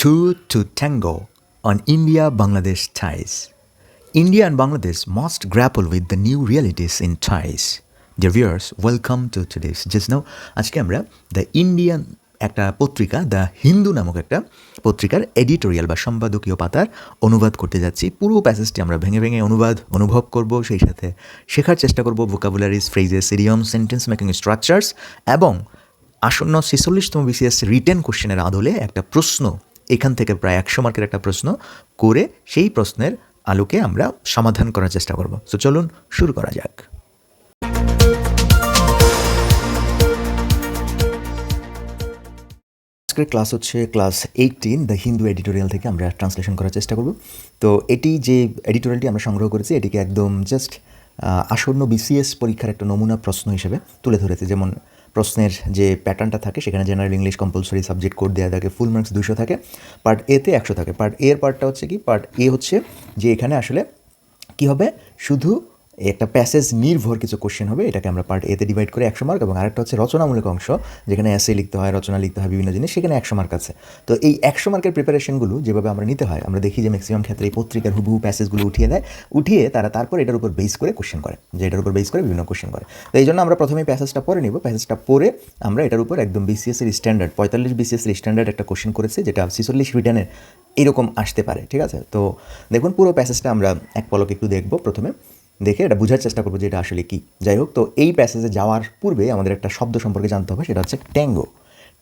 Two to tango on India-Bangladesh ties. India and Bangladesh must grapple with the new realities in ties. Dear viewers, welcome to today's Just Now. আজকে আমরা the Indian একটা পত্রিকা the Hindu নামক একটা পত্রিকার editorial বা সম্পাদকীয় পাতার অনুবাদ করতে যাচ্ছি। পুরো প্যাসেজটি আমরা ভেঙে ভেঙে অনুভব করব, সেই সাথে শেখার চেষ্টা করব vocabularies, phrases, idiom, sentence making structures এবং আসন্ন 46তম BCS রিটেন কোশ্চেনের আদলে একটা প্রশ্ন, এখান থেকে প্রায় 100 মার্কের একটা প্রশ্ন করে সেই প্রশ্নের আলোকে আমরা সমাধান করার চেষ্টা করব। সো চলুন শুরু করা যাক। আজকের ক্লাস হচ্ছে ক্লাস 18 দ্য হিন্দু এডিটোরিয়াল থেকে আমরা ট্রান্সলেশন করার চেষ্টা করব। তো এটি যে এডিটোরিয়ালটি আমরা সংগ্রহ করেছি এটিকে একদম জাস্ট আসন্ন BCS পরীক্ষার একটা নমুনা প্রশ্ন হিসেবে তুলে ধরেছে। যেমন প্রশ্নের যে প্যাটার্নটা থাকে সেখানে general English compulsory subject code দেওয়া থাকে, ফুল মার্কস 200 থাকে, পার্ট এতে 100 থাকে। পার্ট এর পার্টটা হচ্ছে কি, পার্ট এ হচ্ছে যে এখানে আসলে কী হবে, শুধু একটা প্যাসেজ নির্ভর কিছু কোশ্চেন হবে, এটাকে আমরা পার্ট এতে ডিভাইড করে 100 মার্ক, এবং আরেকটা হচ্ছে রচনামূলক অংশ যেখানে এসে লিখতে হয়, রচনা লিখতে হয়, বিভিন্ন জিনিস, সেখানে 100 মার্ক আছে। তো এই 100 মার্কের প্রিপারেশনগুলো যেভাবে আমরা নিতে হয়, আমরা দেখি যে ম্যাক্সিমাম ক্ষেত্রে এই পত্রিকার হুবহু প্যাসেজগুলো উঠিয়ে তারা তারপর এটার উপর বেস করে কোশ্চেন করে, যে এটার উপর বেস করে বিভিন্ন কোশ্চেন করে। তো এই জন্য আমরা প্রথমে প্যাসেজটা পড়ে নিব। প্যাসেজটা পড়ে আমরা এটার উপর একদম BCS এর স্ট্যান্ডার্ড 45 BCS এর স্ট্যান্ডার্ড একটা কোশ্চেন করেছে, যেটা 46 রিটার্নের এরকম আসতে পারে। ঠিক আছে, তো দেখুন পুরো প্যাসেজটা আমরা এক পলক একটু দেখব। প্রথমে দেখে এটা বোঝার চেষ্টা করবো যে এটা আসলে কী। যাই হোক, তো এই প্যাসেজে যাওয়ার পূর্বে আমাদের একটা শব্দ সম্পর্কে জানতে হবে, সেটা হচ্ছে ট্যাঙ্গো।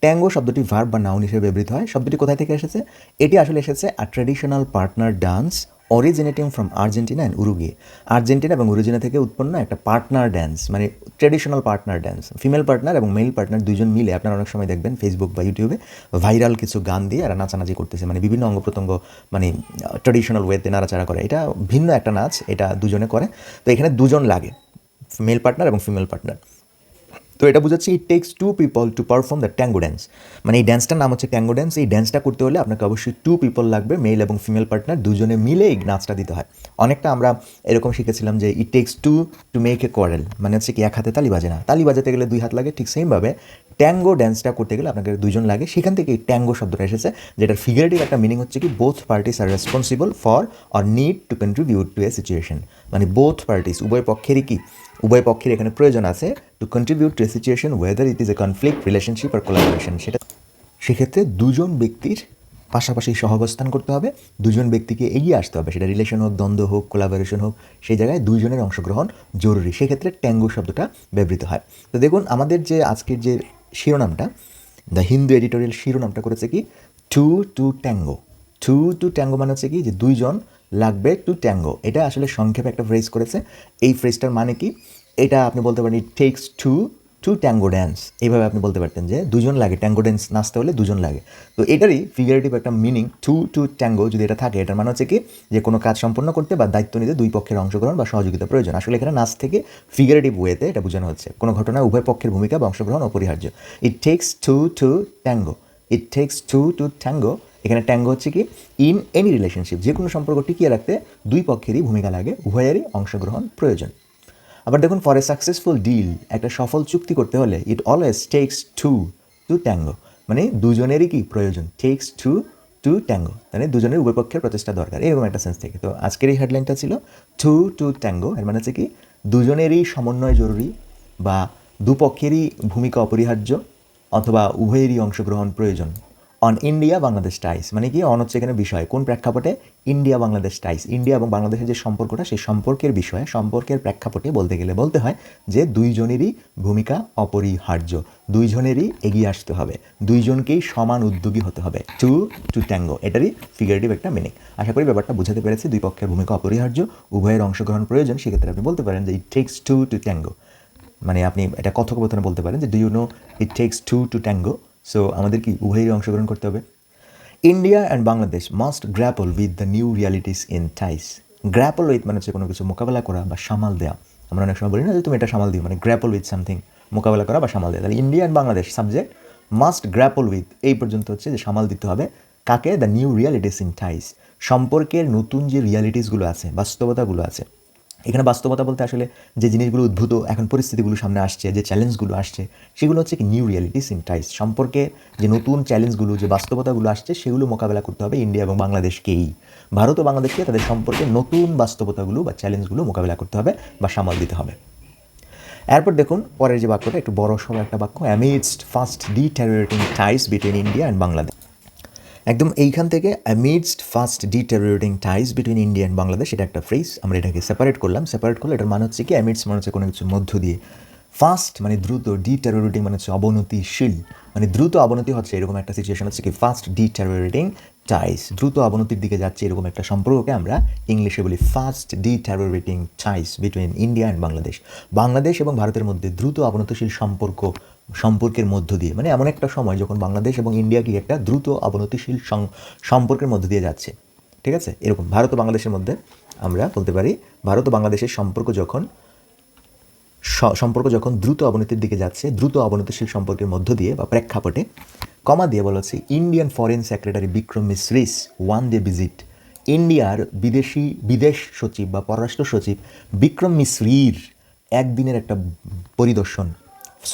ট্যাঙ্গো শব্দটি ভার্ব বা নাউন হিসেবে ব্যবহৃত হয়। শব্দটি কোথায় থেকে এসেছে? এটি আসলে এসেছে আ traditional partner dance originating from Argentina and Uruguay. Argentina এবং উরুগুয়ে থেকে উৎপন্ন একটা পার্টনার ড্যান্স, মানে traditional partner dance. Female partner এবং মেল পার্টনার দুজন মিলে, আপনারা অনেক সময় দেখবেন ফেসবুক বা ইউটিউবে ভাইরাল কিছু গান দিয়ে এরা নাচানাচি করতেছে, মানে বিভিন্ন অঙ্গ প্রত্যঙ্গ মানে ট্র্যাডিশনাল ওয়েতে নাড়াচাড়া করে। এটা ভিন্ন একটা নাচ, এটা দুজনে করে। তো এখানে দুজন লাগে, মেল পার্টনার এবং ফিমেল পার্টনার। তো এটা বোঝাচ্ছে it takes two people to perform the tango dance, মানে এই ড্যান্সটার নাম হচ্ছে ট্যাঙ্গো ড্যান্স। এই ড্যান্সটা করতে হলে আপনাকে অবশ্যই 2 পিপল লাগবে, মেল এবং ফিমেল পার্টনার দুজনে মিলে এই নাচটা দিতে হয়। অনেকটা আমরা এরকম শিখেছিলাম যে ইট takes to make a quarrel, মানে হচ্ছে কি এক হাতে তালি বাজে না, তালি বাজাতে গেলে 2 হাত লাগে। ঠিক সেমভাবে ট্যাঙ্গো ড্যান্সটা করতে গেলে আপনাকে 2জন লাগে। সেখান থেকে এই ট্যাঙ্গো শব্দটা এসেছে, যেটার ফিগারেটিভ একটা মিনিং হচ্ছে কি both parties are responsible for or need to contribute to a situation, মানে বোথ পার্টিস উভয় পক্ষের এখানে প্রয়োজন আছে to contribute to a situation whether it is a conflict, relationship আর কোলাবোরেশন। সেক্ষেত্রে দুজন ব্যক্তির পাশাপাশি সহাবস্থান করতে হবে, দুজন ব্যক্তিকে এগিয়ে আসতে হবে, সেটা রিলেশন হোক, দ্বন্দ্ব হোক, কোলাবোরেশন হোক, সেই জায়গায় দুইজনের অংশগ্রহণ জরুরি। সেক্ষেত্রে ট্যাঙ্গো শব্দটা ব্যবহৃত হয়। তো দেখুন আমাদের যে আজকের যে শিরোনামটা, দ্য হিন্দু এডিটোরিয়াল শিরোনামটা করেছে কি two to tango. Two tango মানে হচ্ছে কি যে 2জন লাগবে টু ট্যাঙ্গো। এটা আসলে সংক্ষেপে একটা ফ্রেজ করেছে। এই ফ্রেজটার মানে কি, এটা আপনি বলতে পারেন it takes two tango dance, এইভাবে আপনি বলতে পারতেন যে 2জন লাগে, ট্যাঙ্গো ড্যান্স নাচতে হলে 2জন লাগে। তো এটারই ফিগারেটিভ একটা মিনিং টু ট্যাঙ্গো যদি এটা থাকে, এটার মানে হচ্ছে কি যে কোনো কাজ সম্পন্ন করতে বা দায়িত্ব নিতে 2 পক্ষের অংশগ্রহণ বা সহযোগিতা প্রয়োজন। আসলে এখানে নাচ থেকে ফিগারেটিভ ওয়েতে এটা বোঝানো হচ্ছে, কোনো ঘটনায় উভয় পক্ষের ভূমিকা বা অংশগ্রহণ অপরিহার্য। It takes two tango, it takes two tango. এখানে ট্যাঙ্গো হচ্ছে কি ইন এনি রিলেশনশিপ, যে কোনো সম্পর্ক টিকিয়ে রাখতে 2 পক্ষেরই ভূমিকা লাগে, উভয়েরই অংশগ্রহণ প্রয়োজন। আবার দেখুন ফর এ সাকসেসফুল ডিল, একটা সফল চুক্তি করতে হলে it always takes two tango, মানে দুজনেরই কি প্রয়োজন, টেক্স টু ট্যাঙ্গো, মানে দুজনের উভয় পক্ষের প্রচেষ্টা দরকার, এরকম একটা সেন্স থেকে। তো আজকের এই হেডলাইনটা ছিল টু ট্যাঙ্গো, এর মানে হচ্ছে কি দুজনেরই সমন্বয় জরুরি বা দুপক্ষেরই ভূমিকা অপরিহার্য অথবা উভয়েরই অংশগ্রহণ প্রয়োজন। অন ইন্ডিয়া বাংলাদেশ টাইস, মানে কি অন হচ্ছে এখানে বিষয়, কোন প্রেক্ষাপটে, ইন্ডিয়া বাংলাদেশ টাইস, ইন্ডিয়া এবং বাংলাদেশের যে সম্পর্কটা, সেই সম্পর্কের বিষয়ে, সম্পর্কের প্রেক্ষাপটে বলতে গেলে বলতে হয় যে 2জনেরই ভূমিকা অপরিহার্য, 2জনেরই এগিয়ে আসতে হবে, 2জনকেই সমান উদ্যোগী হতে হবে। টু ট্যাঙ্গো, এটারই ফিগারেটিভ একটা মিনিং। আশা করি ব্যাপারটা বুঝাতে পেরেছি। 2 পক্ষের ভূমিকা অপরিহার্য, উভয়ের অংশগ্রহণ প্রয়োজন। সেক্ষেত্রে আপনি বলতে পারেন যে ইট টেক্স টু ট্যাঙ্গো, মানে আপনি এটা কথোপকথনে বলতে পারেন যে do you know it takes two tango. So আমাদের কি উভয়েরই অংশগ্রহণ করতে হবে। India and Bangladesh must grapple with the new realities in ties. Grapple with মানে হচ্ছে কোনো কিছু মোকাবেলা করা বা সামাল দেওয়া। আমরা অনেক সময় বলি না যে তুমি এটা সামাল দিও, মানে গ্র্যাপল উইথ সামথিং, মোকাবেলা করা বা সামাল দেওয়া। তাহলে India and Bangladesh subject, must grapple with এই পর্যন্ত হচ্ছে যে সামাল দিতে হবে কাকে, the new realities in ties, সম্পর্কের নতুন যে রিয়ালিটিসগুলো আছে, বাস্তবতাগুলো আছে, এখানে বাস্তবতা বলতে আসলে যে জিনিসগুলো উদ্ভূত এখন পরিস্থিতিগুলো সামনে আসছে, যে চ্যালেঞ্জগুলো আসছে, সেগুলো হচ্ছে কি নিউ রিয়ালিটিস ইন টাইস, সম্পর্কে যে নতুন চ্যালেঞ্জগুলো, যে বাস্তবতাগুলো আসছে, সেগুলো মোকাবেলা করতে হবে ইন্ডিয়া এবং বাংলাদেশকেই। ভারত ও বাংলাদেশকে তাদের সম্পর্কে নতুন বাস্তবতাগুলো বা চ্যালেঞ্জগুলো মোকাবেলা করতে হবে বা সামাল দিতে হবে। এরপর দেখুন পরের যে বাক্যটা, একটু বড় সড়ো একটা বাক্য, amidst fast deteriorating ties between India and Bangladesh. একদম এইখান থেকে amidst fast deteriorating ties between India and Bangladesh, এটা একটা ফ্রেজ, আমরা এটাকে সেপারেট করলাম। সেপারেট করলে এটার মানে হচ্ছে কি, অ্যামিডস্ট মানে হচ্ছে কোনো কিছুর মধ্য দিয়ে, ফাস্ট মানে দ্রুত, ডিটেরিওরেটিং মানে হচ্ছে অবনতিশীল, মানে দ্রুত অবনতি হচ্ছে এরকম একটা সিচুয়েশন হচ্ছে কি ফাস্ট ডিটেরিওরেটিং টাইস, দ্রুত অবনতির দিকে যাচ্ছে এরকম একটা সম্পর্ককে আমরা ইংলিশে বলি fast deteriorating ties between India and Bangladesh. Bangladesh এবং ভারতের মধ্যে দ্রুত অবনতিশীল সম্পর্কের মধ্য দিয়ে, মানে এমন একটা সময় যখন বাংলাদেশ এবং ইন্ডিয়া কি একটা দ্রুত অবনতিশীল সম্পর্কের মধ্য দিয়ে যাচ্ছে। ঠিক আছে, এরকম ভারত ও বাংলাদেশের মধ্যে আমরা বলতে পারি ভারত ও বাংলাদেশের সম্পর্ক যখন দ্রুত অবনতির দিকে যাচ্ছে, দ্রুত অবনতিশীল সম্পর্কের মধ্য দিয়ে বা প্রেক্ষাপটে, কমা দিয়ে বলা হচ্ছে Indian foreign secretary Vikram Misri's one day visit, ইন্ডিয়ার বিদেশ সচিব বা পররাষ্ট্র সচিব বিক্রম মিশ্রির একদিনের একটা পরিদর্শন,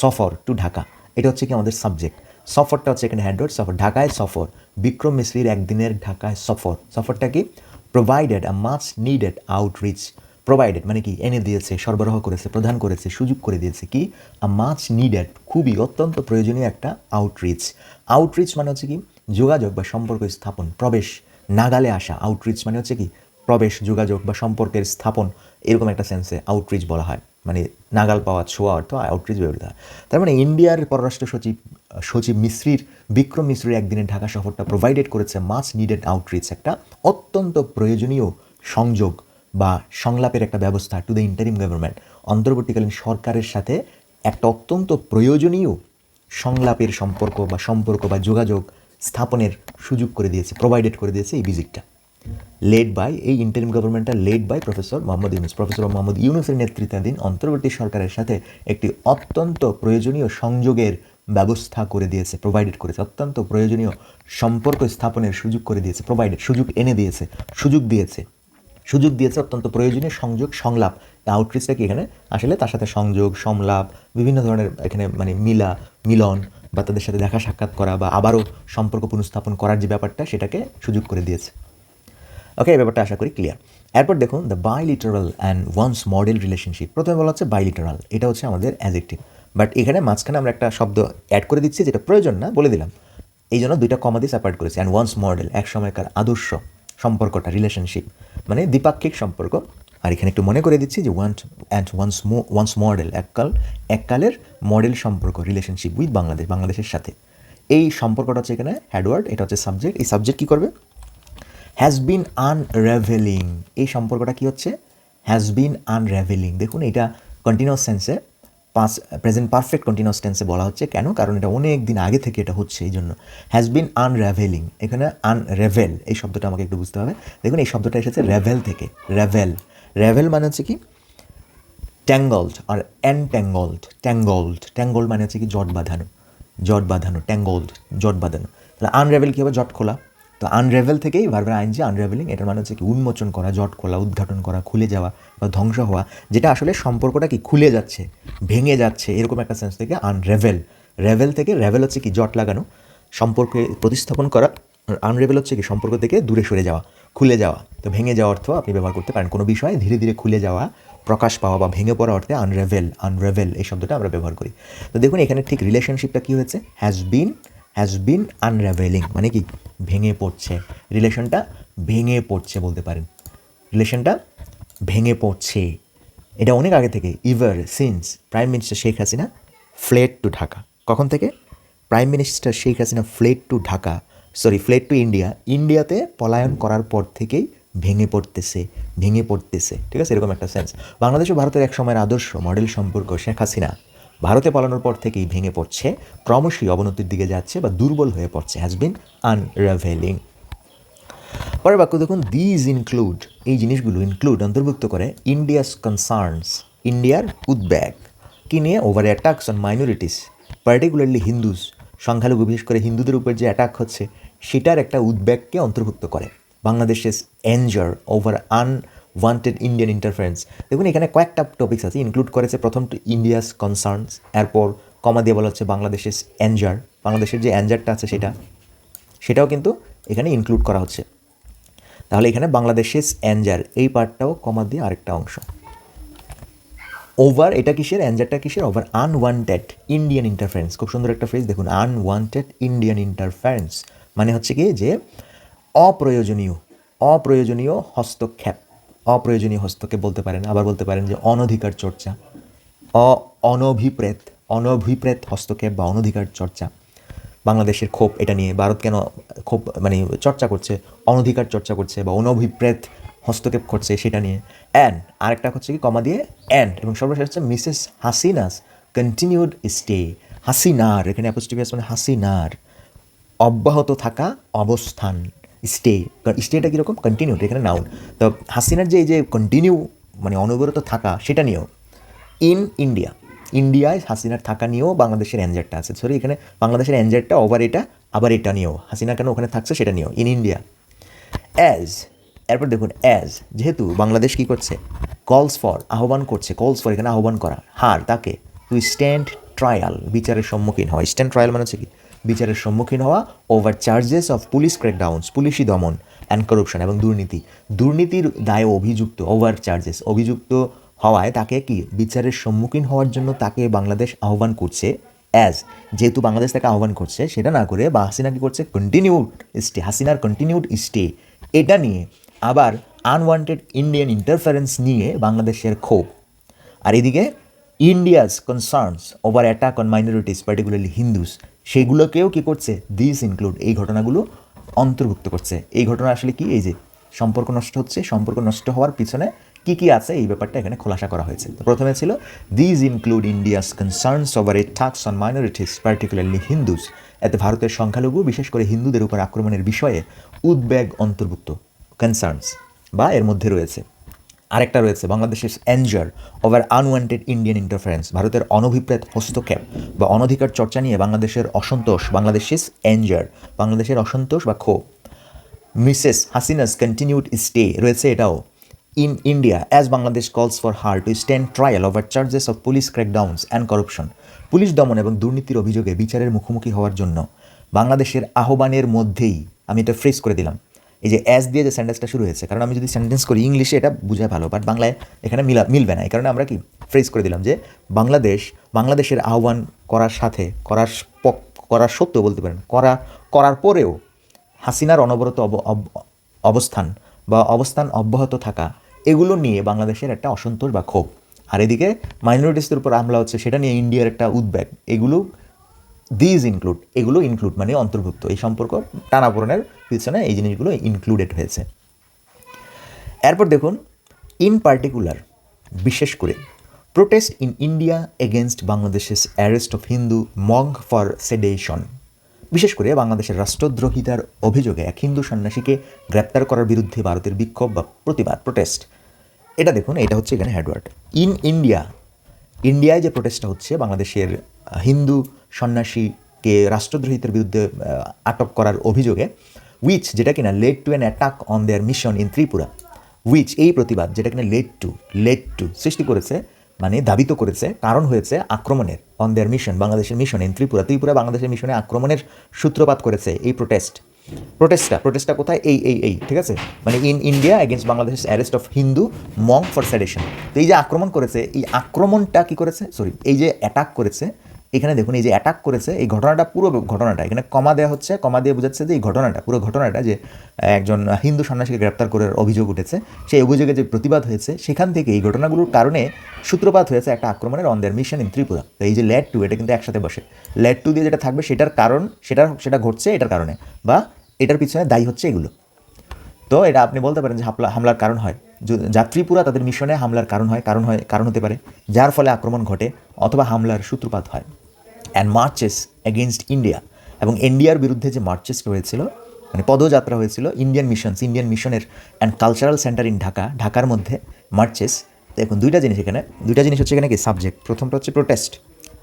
সফর টু ঢাকা। এটা হচ্ছে কি আমাদের সাবজেক্ট, সফরটা হচ্ছে এখানে হ্যান্ডওয়ার্ড, সফর ঢাকায় সফর, বিক্রম মিশ্রির একদিনের ঢাকায় সফর। সফরটা কি, প্রোভাইডেড আ মাচ নিডেড আউটরিচ, প্রোভাইডেড মানে কি এনে দিয়েছে, সরবরাহ করেছে, প্রদান করেছে, সুযোগ করে দিয়েছে কি, আ মাচ নিডেড খুবই অত্যন্ত প্রয়োজনীয় একটা আউটরিচ। আউটরিচ মানে হচ্ছে কি যোগাযোগ বা সম্পর্ক স্থাপন, প্রবেশ, নাগালে আসা। আউটরিচ মানে হচ্ছে কি প্রবেশ, যোগাযোগ বা সম্পর্কের স্থাপন, এরকম একটা সেন্সে আউটরিচ বলা হয়, মানে নাগাল পাওয়া, ছোঁয়া অর্থ আউটরিচ ব্যবহৃত হয়। তার মানে ইন্ডিয়ার পররাষ্ট্র সচিব বিক্রম মিশ্রির একদিনের ঢাকা সফরটা প্রোভাইডেড করেছে মাচ নিডেড আউটরিচ, একটা অত্যন্ত প্রয়োজনীয় সংযোগ বা সংলাপের একটা ব্যবস্থা টু দ্য ইন্টারিম গভর্নমেন্ট, অন্তর্বর্তীকালীন সরকারের সাথে একটা অত্যন্ত প্রয়োজনীয় সংলাপের সম্পর্ক বা যোগাযোগ স্থাপনের সুযোগ করে দিয়েছে, প্রোভাইডেড করে দিয়েছে এই ভিজিটটা। লেড বাই, এই ইন্টারিম গভর্নমেন্টটা লেড বাই প্রফেসর মোহাম্মদ ইউনুসের নেতৃত্বাধীন অন্তর্বর্তী সরকারের সাথে একটি অত্যন্ত প্রয়োজনীয় সংযোগের ব্যবস্থা করে দিয়েছে, প্রোভাইডেড করেছে, অত্যন্ত প্রয়োজনীয় সম্পর্ক স্থাপনের সুযোগ করে দিয়েছে, প্রোভাইডেড সুযোগ এনে দিয়েছে, সুযোগ দিয়েছে অত্যন্ত প্রয়োজনীয় সংযোগ, সংলাপ। আউটরিচটা কি এখানে আসলে তার সাথে সংযোগ, সংলাপ, বিভিন্ন ধরনের এখানে মানে মিলন বা তাদের সাথে দেখা সাক্ষাৎ করা বা আবারও সম্পর্ক পুনঃস্থাপন করার যে ব্যাপারটা, সেটাকে সুযোগ করে দিয়েছে। ওকে, এই ব্যাপারটা আশা করি ক্লিয়ার। এরপর দেখুন the bilateral and once model relationship. প্রথমে বলা হচ্ছে বাইলিটারাল, এটা হচ্ছে আমাদের অ্যাডজেক্টিভ, বাট এখানে মাঝখানে আমরা একটা শব্দ অ্যাড করে দিচ্ছি যেটা প্রয়োজন না, বলে দিলাম, এই জন্য দুইটা কমা দিয়ে সেপারেট করেছি। অ্যান্ড ওয়ান্স মডেল, এক সময়কার আদর্শ সম্পর্কটা, রিলেশনশিপ মানে দ্বিপাক্ষিক সম্পর্ক। আর এখানে একটু মনে করে দিচ্ছি যে ওয়ান্স মডেল, এককালের মডেল সম্পর্ক, রিলেশনশিপ উইথ বাংলাদেশের সাথে। এই সম্পর্কটা হচ্ছে এখানে হ্যাডওয়ার্ড, এটা হচ্ছে সাবজেক্ট। এই সাবজেক্ট কী করবে, হ্যাজ বিন আনরাভেলিং, এই সম্পর্কটা কী হচ্ছে, হ্যাজ বিন আনরাভেলিং। দেখুন এটা কন্টিনিউয়াস সেন্সে, প্রেজেন্ট পারফেক্ট কন্টিনিউয়াস টেন্সে বলা হচ্ছে, কেন, কারণ এটা অনেক দিন আগে থেকে এটা হচ্ছে, এই জন্য হ্যাজ বিন আনরাভেলিং। এখানে আনরেভেল এই শব্দটা আমাকে একটু বুঝতে হবে। দেখুন এই শব্দটা এসেছে রেভেল থেকে, রেভেল মানে হচ্ছে কি ট্যাঙ্গলড আর ট্যাঙ্গলড মানে হচ্ছে কি জট বাঁধানো, ট্যাঙ্গলড জট বাঁধানো। তাহলে আনরেভেল কী হবে, জট খোলা। তো আনরেভেল থেকেই ভার্বের আইনজি আনরেভেলিং, এটার মানে হচ্ছে কি উন্মোচন করা, জট খোলা, উদ্ঘাটন করা, খুলে যাওয়া বা ধ্বংস হওয়া, যেটা আসলে সম্পর্কটা কি খুলে যাচ্ছে, ভেঙে যাচ্ছে, এরকম একটা সেন্স থেকে রেভেল থেকে রেভেল হচ্ছে কি জট লাগানো, সম্পর্কে প্রতিস্থাপন করা। আর আনরেভেল হচ্ছে কি সম্পর্ক থেকে দূরে সরে যাওয়া, খুলে যাওয়া। তো ভেঙে যাওয়া অর্থ আপনি ব্যবহার করতে পারেন, কোনো বিষয়ে ধীরে ধীরে খুলে যাওয়া, প্রকাশ পাওয়া বা ভেঙে পড়া অর্থে আনরেভেল এই শব্দটা আমরা ব্যবহার করি। তো দেখুন এখানে ঠিক রিলেশনশিপটা কী হয়েছে, হ্যাজ বিন আনরাভেলিং মানে কি ভেঙে পড়ছে, রিলেশনটা ভেঙে পড়ছে বলতে পারেন, রিলেশনটা ভেঙে পড়ছে। এটা অনেক আগে থেকে, ever since prime minister Sheikh Hasina fled to Dhaka. কখন থেকে, prime minister Sheikh Hasina fled to ইন্ডিয়াতে পলায়ন করার পর থেকেই ভেঙে পড়তেছে। ঠিক আছে, এরকম একটা সেন্স। বাংলাদেশ ও ভারতের এক সময়ের আদর্শ মডেল সম্পর্ক শেখ হাসিনা ভারতে পালানোর পর থেকেই ভেঙে পড়ছে, ক্রমশই অবনতির দিকে যাচ্ছে বা দুর্বল হয়ে পড়ছে, হ্যাজ বিন আনরাভেলিং। পরের বাক্য দেখুন, এই জিনিসগুলো অন্তর্ভুক্ত করে ইন্ডিয়াস কনসার্নস, ইন্ডিয়ার উদ্বেগ কি নিয়ে, over attacks on minorities particularly Hindus, সংখ্যালঘু বিশেষ করে হিন্দুদের উপর যে অ্যাটাক হচ্ছে সেটার একটা উদ্বেগকে অন্তর্ভুক্ত করে। বাংলাদেশের এনজার ওভার ওয়ান্টেড ইন্ডিয়ান ইন্টারফারেন্স। দেখুন এখানে কয়েকটা টপিকস আছে, ইনক্লুড করেছে প্রথম ইন্ডিয়াস কনসার্নস, এরপর কমা দিয়ে বলা হচ্ছে বাংলাদেশের অ্যাঞ্জার, বাংলাদেশের যে অ্যাঞ্জারটা আছে সেটাও কিন্তু এখানে ইনক্লুড করা হচ্ছে। তাহলে এখানে বাংলাদেশের অ্যাঞ্জার এই পার্টটাও কমা দিয়ে আরেকটা অংশ। ওভার, এটা কিসের, অ্যাঞ্জারটা কিসের, ওভার আনওয়ান্টেড ইন্ডিয়ান ইন্টারফারেন্স। খুব সুন্দর একটা ফ্রেজ দেখুন, আনওয়ান্টেড ইন্ডিয়ান ইন্টারফারেন্স মানে হচ্ছে কি যে অপ্রয়োজনীয় হস্তক্ষেপ, অপ্রয়োজনীয় হস্তক্ষেপ বলতে পারেন, আবার বলতে পারেন যে অনধিকার চর্চা, অনভিপ্রেত হস্তক্ষেপ বা অনধিকার চর্চা। বাংলাদেশের ক্ষোভ এটা নিয়ে, ভারত কেন ক্ষোভ মানে চর্চা করছে, অনধিকার চর্চা করছে বা অনভিপ্রেত হস্তক্ষেপ করছে সেটা নিয়ে। অ্যান্ড আরেকটা হচ্ছে কি কমা দিয়ে অ্যান্ড, এবং সর্বশেষ হচ্ছে মিসেস হাসিনাস কন্টিনিউড স্টে, হাসিনার, এখানে অ্যাপোস্ট্রফি মানে হাসিনার অব্যাহত থাকা অবস্থান, স্টেটা কীরকম, কন্টিনিউড, এখানে নাউন। তো হাসিনার যে এই যে কন্টিনিউ মানে অনবরত থাকা সেটা নিয়েও ইন ইন্ডিয়ায় হাসিনার থাকা নিয়েও বাংলাদেশের অ্যাঞ্জারটা আছে। সরি, এখানে বাংলাদেশের অ্যাঞ্জারটা ওভার এটা, আবার এটা নিয়েও হাসিনা কেন ওখানে থাকছে সেটা নিয়েও ইন ইন্ডিয়া। অ্যাজ, এরপর দেখুন অ্যাজ, যেহেতু বাংলাদেশ কী করছে, কলস ফর আহ্বান করছে, কলস ফর এখানে আহ্বান করা, হার তাকে, টু স্ট্যান্ড ট্রায়াল বিচারের সম্মুখীন হওয়া, স্ট্যান্ড ট্রায়াল মানে হচ্ছে কি বিচারের সম্মুখীন হওয়া, ওভার চার্জেস অফ পুলিশ ক্র্যাকডাউনস, পুলিশি দমন অ্যান্ড করাপশন এবং দুর্নীতির দায়ে অভিযুক্ত, ওভার চার্জেস অভিযুক্ত হওয়ায় তাকে কি বিচারের সম্মুখীন হওয়ার জন্য তাকে বাংলাদেশ আহ্বান করছে। অ্যাজ, যেহেতু বাংলাদেশ তাকে আহ্বান করছে সেটা না করে বা হাসিনা কী করছে, কন্টিনিউড স্টে, হাসিনার কন্টিনিউড স্টে এটা নিয়ে, আবার আনওয়ান্টেড ইন্ডিয়ান ইন্টারফারেন্স নিয়ে বাংলাদেশের ক্ষোভ, আর এদিকে India's concerns over attack on minorities particularly Hindus, সেগুলোকেও কী করছে, দিস ইনক্লুড এই ঘটনাগুলো অন্তর্ভুক্ত করছে। এই ঘটনা আসলে কি, এই যে সম্পর্ক নষ্ট হচ্ছে, সম্পর্ক নষ্ট হওয়ার পিছনে কী কী আছে এই ব্যাপারটা এখানে খোলাসা করা হয়েছে। তো প্রথমে ছিল this include India's concerns over attacks on minorities particularly Hindus, এতে ভারতের সংখ্যালঘু বিশেষ করে হিন্দুদের উপর আক্রমণের বিষয়ে উদ্বেগ অন্তর্ভুক্ত, কনসার্নস বা এর মধ্যে রয়েছে। আরেকটা রয়েছে বাংলাদেশের অ্যাঞ্জার ওভার আনওয়ান্টেড ইন্ডিয়ান ইন্টারফারেন্স, ভারতের অনভিপ্রেত হস্তক্ষেপ বা অনধিকার চর্চা নিয়ে বাংলাদেশের অসন্তোষ, বাংলাদেশের অ্যাঞ্জার বাংলাদেশের অসন্তোষ বা ক্ষোভ। মিসেস হাসিনাস কন্টিনিউড স্টে রয়েছে এটাও in India as Bangladesh calls for her to stand trial over charges of police crackdowns and corruption, police দমন এবং দুর্নীতির অভিযোগে বিচারের মুখোমুখি হওয়ার জন্য বাংলাদেশের আহ্বানের মধ্যেই, আমি এটা ফ্রেজ করে দিলাম, এই যে অ্যাজ দিয়ে যে সেন্টেন্সটা শুরু হয়েছে, কারণ আমি যদি সেন্টেন্স করি ইংলিশে এটা বোঝায় ভালো, বাট বাংলায় এখানে মিলবে না, এই কারণে আমরা কি ফ্রেজ করে দিলাম যে বাংলাদেশের আহ্বান করার সাথে করার সত্ত্বেও বলতে পারেন, করার পরেও হাসিনার অনবরত অবস্থান অব্যাহত থাকা, এগুলো নিয়ে বাংলাদেশের একটা অসন্তোষ বা ক্ষোভ, আর এদিকে মাইনরিটিসদের উপর হামলা হচ্ছে সেটা নিয়ে ইন্ডিয়ার একটা উদ্বেগ, এগুলো ইনক্লুড মানে অন্তর্ভুক্ত, এই সম্পর্ক টানাপোড়েনের পিছনে এই জিনিসগুলো ইনক্লুডেড হয়েছে। এরপর দেখুন ইন পার্টিকুলার, বিশেষ করে প্রোটেস্ট ইন ইন্ডিয়া এগেনস্ট বাংলাদেশের arrest of Hindu Monk for sedation, বিশেষ করে বাংলাদেশের রাষ্ট্রদ্রোহিতার অভিযোগে এক হিন্দু সন্ন্যাসীকে গ্রেপ্তার করার বিরুদ্ধে ভারতের বিক্ষোভ বা প্রতিবাদ, প্রোটেস্ট। এটা দেখুন, এটা হচ্ছে এখানে হেডওয়ার্ড ইন ইন্ডিয়ায় যে প্রোটেস্টটা হচ্ছে বাংলাদেশের হিন্দু সন্ন্যাসীকে রাষ্ট্রদ্রোহিতার বিরুদ্ধে আটক করার অভিযোগে, উইচ যেটা কিনা led to an attack on their mission in Tripura, which এই প্রতিবাদ যেটা কিনা লেড টু সৃষ্টি করেছে মানে ধাবিত করেছে, কারণ হয়েছে আক্রমণের, অন দেয়ার মিশন বাংলাদেশের মিশন ইন ত্রিপুরা বাংলাদেশের মিশনে আক্রমণের সূত্রপাত করেছে এই প্রোটেস্টটা কোথায়, এই ঠিক আছে, মানে in India against Bangladesh arrest of Hindu Monk for sedation. তো এই যে আক্রমণ করেছে, এই আক্রমণটা কী করেছে, এই যে অ্যাটাক করেছে, এখানে দেখুন এই যে অ্যাটাক করেছে এই ঘটনাটা, পুরো ঘটনাটা এখানে কমা দেওয়া হচ্ছে, কমা দিয়ে বোঝাচ্ছে যে এই ঘটনাটা, পুরো ঘটনাটা যে একজন হিন্দু সন্ন্যাসীকে গ্রেপ্তার করার অভিযোগ উঠেছে, সেই অভিযোগে যে প্রতিবাদ হয়েছে সেখান থেকে এই ঘটনাগুলোর কারণে সূত্রপাত হয়েছে একটা আক্রমণের on their mission in Tripura. তো এই যে লেড টু, এটা কিন্তু একসাথে বসে, লেড টু দিয়ে যেটা থাকবে সেটার কারণ, সেটা ঘটছে এটার কারণে বা এটার পিছনে দায়ী হচ্ছে এগুলো। তো এটা আপনি বলতে পারেন যে হামলার কারণ হয়, যা ত্রিপুরা তাদের মিশনে হামলার কারণ হতে পারে, যার ফলে আক্রমণ ঘটে অথবা হামলার সূত্রপাত হয়। অ্যান্ড মার্চেস এগেনস্ট ইন্ডিয়া, এবং ইন্ডিয়ার বিরুদ্ধে যে মার্চেস হয়েছিল মানে পদযাত্রা হয়েছিল ইন্ডিয়ান মিশনের অ্যান্ড কালচারাল সেন্টার ইন ঢাকার মধ্যে মার্চেস। দেখুন দুইটা জিনিস হচ্ছে এখানে কি সাবজেক্ট, প্রথমটা হচ্ছে প্রোটেস্ট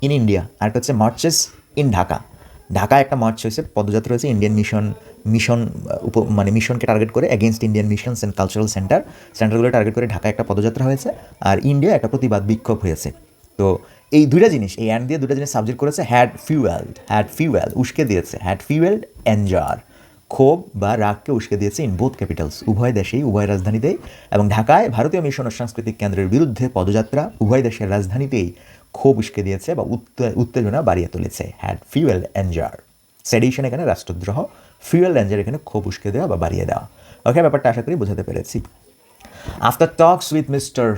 ইন ইন্ডিয়া, আরেকটা হচ্ছে মার্চেস ইন ঢাকা। ঢাকায় একটা মার্চ হয়েছে, পদযাত্রা হয়েছে ইন্ডিয়ান মিশনকে টার্গেট করে against Indian missions and cultural সেন্টারগুলো টার্গেট করে ঢাকায় একটা পদযাত্রা হয়েছে, আর ইন্ডিয়া একটা প্রতিবাদ বিক্ষোভ হয়েছে। তো এই দুইটা জিনিস, এই অ্যান্ড দিয়ে দুটা জিনিস সাবজেক্ট করেছে, হ্যাড ফিউয়েল উস্কে দিয়েছে, হ্যাড ফিউয়েলড অ্যাঞ্জার, ক্ষোভ বা রাগকে উস্কে দিয়েছে ইন বোথ ক্যাপিটালস, উভয় দেশেই, উভয় রাজধানীতেই। এবং ঢাকায় ভারতীয় মিশন ও সাংস্কৃতিক কেন্দ্রের বিরুদ্ধে পদযাত্রা উভয় দেশের রাজধানীতেই ক্ষোভ উস্কে দিয়েছে বা উত্তেজনা বাড়িয়ে তুলেছে। হ্যাড ফিউয়েল অ্যাঞ্জার, সেডিশন এখানে রাষ্ট্রদ্রোহ, ফিউয়েল অ্যাঞ্জার এখানে ক্ষোভ উস্কে দেওয়া বা বাড়িয়ে দেওয়া। ওকে, ব্যাপারটা আশা করি বোঝাতে পেরেছি। আফটার টকস উইথ মিস্টার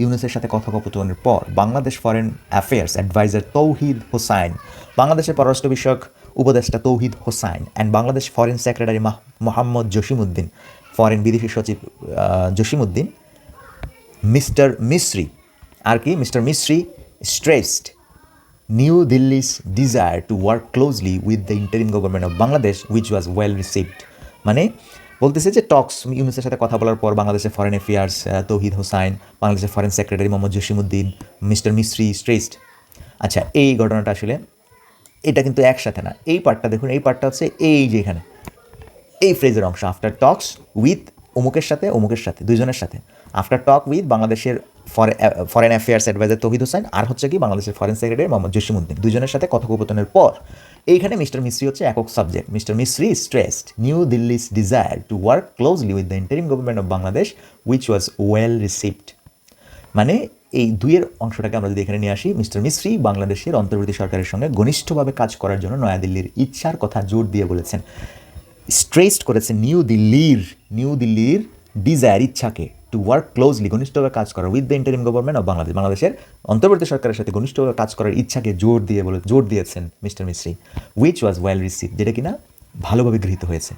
ইউনুসের সাথে কথোপকথনের পর Bangladesh foreign affairs adviser Touhid Hossain, বাংলাদেশের পররাষ্ট্র বিষয়ক উপদেষ্টা Touhid Hossain and Bangladesh foreign secretary Mohammad Jashimuddin, foreign বিদেশি সচিব জসিমউদ্দিন, mister Misri stressed New Delhi's desire to work closely with the interim government of Bangladesh, which was well received. মানে বলতেছে যে টক্স ইউনুসের সাথে কথা বলার পর বাংলাদেশের ফরেন অ্যাফেয়ার্স তৌহিদ হোসাইন, বাংলাদেশের foreign secretary Mohammad Jasimuddin, mister Misri stressed. আচ্ছা, এই ঘটনাটা আসলে এটা কিন্তু একসাথে না, এই পার্টটা দেখুন, এই পার্টটা হচ্ছে এই যে এখানে এই ফ্রেজের অংশ, আফটার টক্স উইথ অমুকের সাথে দুইজনের সাথে, আফটার টক উইথ বাংলাদেশের ফরেন অ্যাফেয়ার্স অ্যাডভাইজার তৌহিদ হোসেন আর হচ্ছে কি বাংলাদেশের ফরেন সেক্রেটারি মোহাম্মদ জসিমউদ্দিন, দুজনের সাথে কথোপকথনের পর এইখানে মিস্টার মিস্ত্রি হচ্ছে একক সাবজেক্ট। মিস্টার মিস্ত্রি স্ট্রেসড নিউ Delhi's desire to work closely with the interim government of Bangladesh which was well received. মানে এই দুইয়ের অংশটাকে আমরা যদি এখানে নিয়ে আসি, মিস্টার মিস্ত্রি বাংলাদেশের অন্তর্বর্তী সরকারের সঙ্গে ঘনিষ্ঠভাবে কাজ করার জন্য নয়াদিল্লির ইচ্ছার কথা জোর দিয়ে বলেছেন। স্ট্রেসড করেছে নিউ দিল্লির ডিজায়ার, ইচ্ছাকে, টু ওয়ার্ক ক্লোজলি, ঘনিষ্ঠভাবে কাজ করা, with the interim government of Bangladesh, বাংলাদেশের অন্তর্বর্তী সরকারের সাথে ঘনিষ্ঠভাবে কাজ করার ইচ্ছাকে জোর দিয়েছেন মিস্টার মিস্ত্রি, উইচ ওয়াজ ওয়েল রিসিভ, যেটা কিনা ভালোভাবে গৃহীত হয়েছে।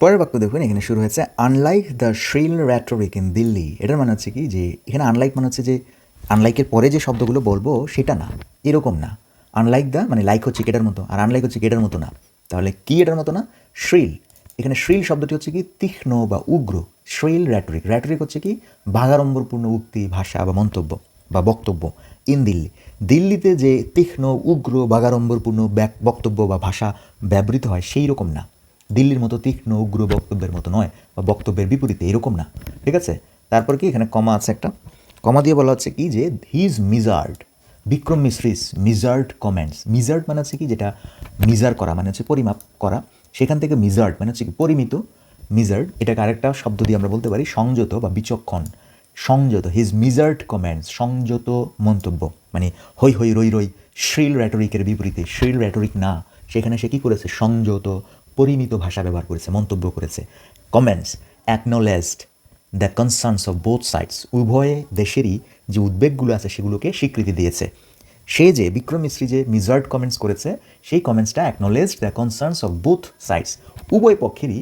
পরের বাক্য দেখুন, এখানে শুরু হয়েছে unlike the shrill র্যাটরিক in Delhi. এটার মানে হচ্ছে কি যে এখানে আনলাইক মানে হচ্ছে যে আনলাইকের পরে যে শব্দগুলো বলবো সেটা না, এরকম না। আনলাইক দ্য মানে লাইক হচ্ছে কেটার মতো, আর আনলাইক হচ্ছে কেটার মতো না। তাহলে কি এটার মতো না? শ্রিল। এখানে শ্রিল শব্দটি হচ্ছে কি তীক্ষ্ণ বা উগ্র। শ্রিল র্যাটরিক হচ্ছে কি বাগাড়ম্বরপূর্ণ উক্তি, ভাষা বা মন্তব্য বা বক্তব্য। ইন দিল্লিতে যে তীক্ষ্ণ উগ্র বাগাড়ম্বরপূর্ণ বক্তব্য বা ভাষা ব্যবহৃত হয় সেই রকম না, দিল্লির মতো তীক্ষ্ণ উগ্র বক্তব্যের মতো নয়, বা বক্তব্যের বিপরীতে এরকম না। ঠিক আছে, তারপর কি এখানে কমা আছে একটা, কমা দিয়ে বলা হচ্ছে কি যে হিজ মিজার্ড, বিক্রম মিশ্রিস মিজার্ড কমেন্টস। মিজার্ড মানে হচ্ছে কি যেটা মিজার করা মানে হচ্ছে পরিমাপ করা, সেখান থেকে মিজার্ড মানে হচ্ছে কি পরিমিত। মিজার্ড এটাকে আরেকটা শব্দ দিয়ে আমরা বলতে পারি সংযত বা বিচক্ষণ। সংযত, হিজ মিজার্ড কমেন্টস, সংযত মন্তব্য, মানে হই হই রই রই শ্রিল র্যাটরিকের বিপরীতে, শ্রিল র্যাটরিক না, সেখানে সে কী করেছে? সংযত পরিমিত ভাষা ব্যবহার করেছে, মন্তব্য করেছে। Comments অ্যাকনোলেজড the concerns of both sides, উভয় দেশেরই যে উদ্বেগগুলো আছে সেগুলোকে স্বীকৃতি দিয়েছে। সে যে বিক্রম মিশ্রি যে মিজার্ড কমেন্টস করেছে সেই কমেন্টসটা acknowledged the concerns of both sides, উভয় পক্ষেরই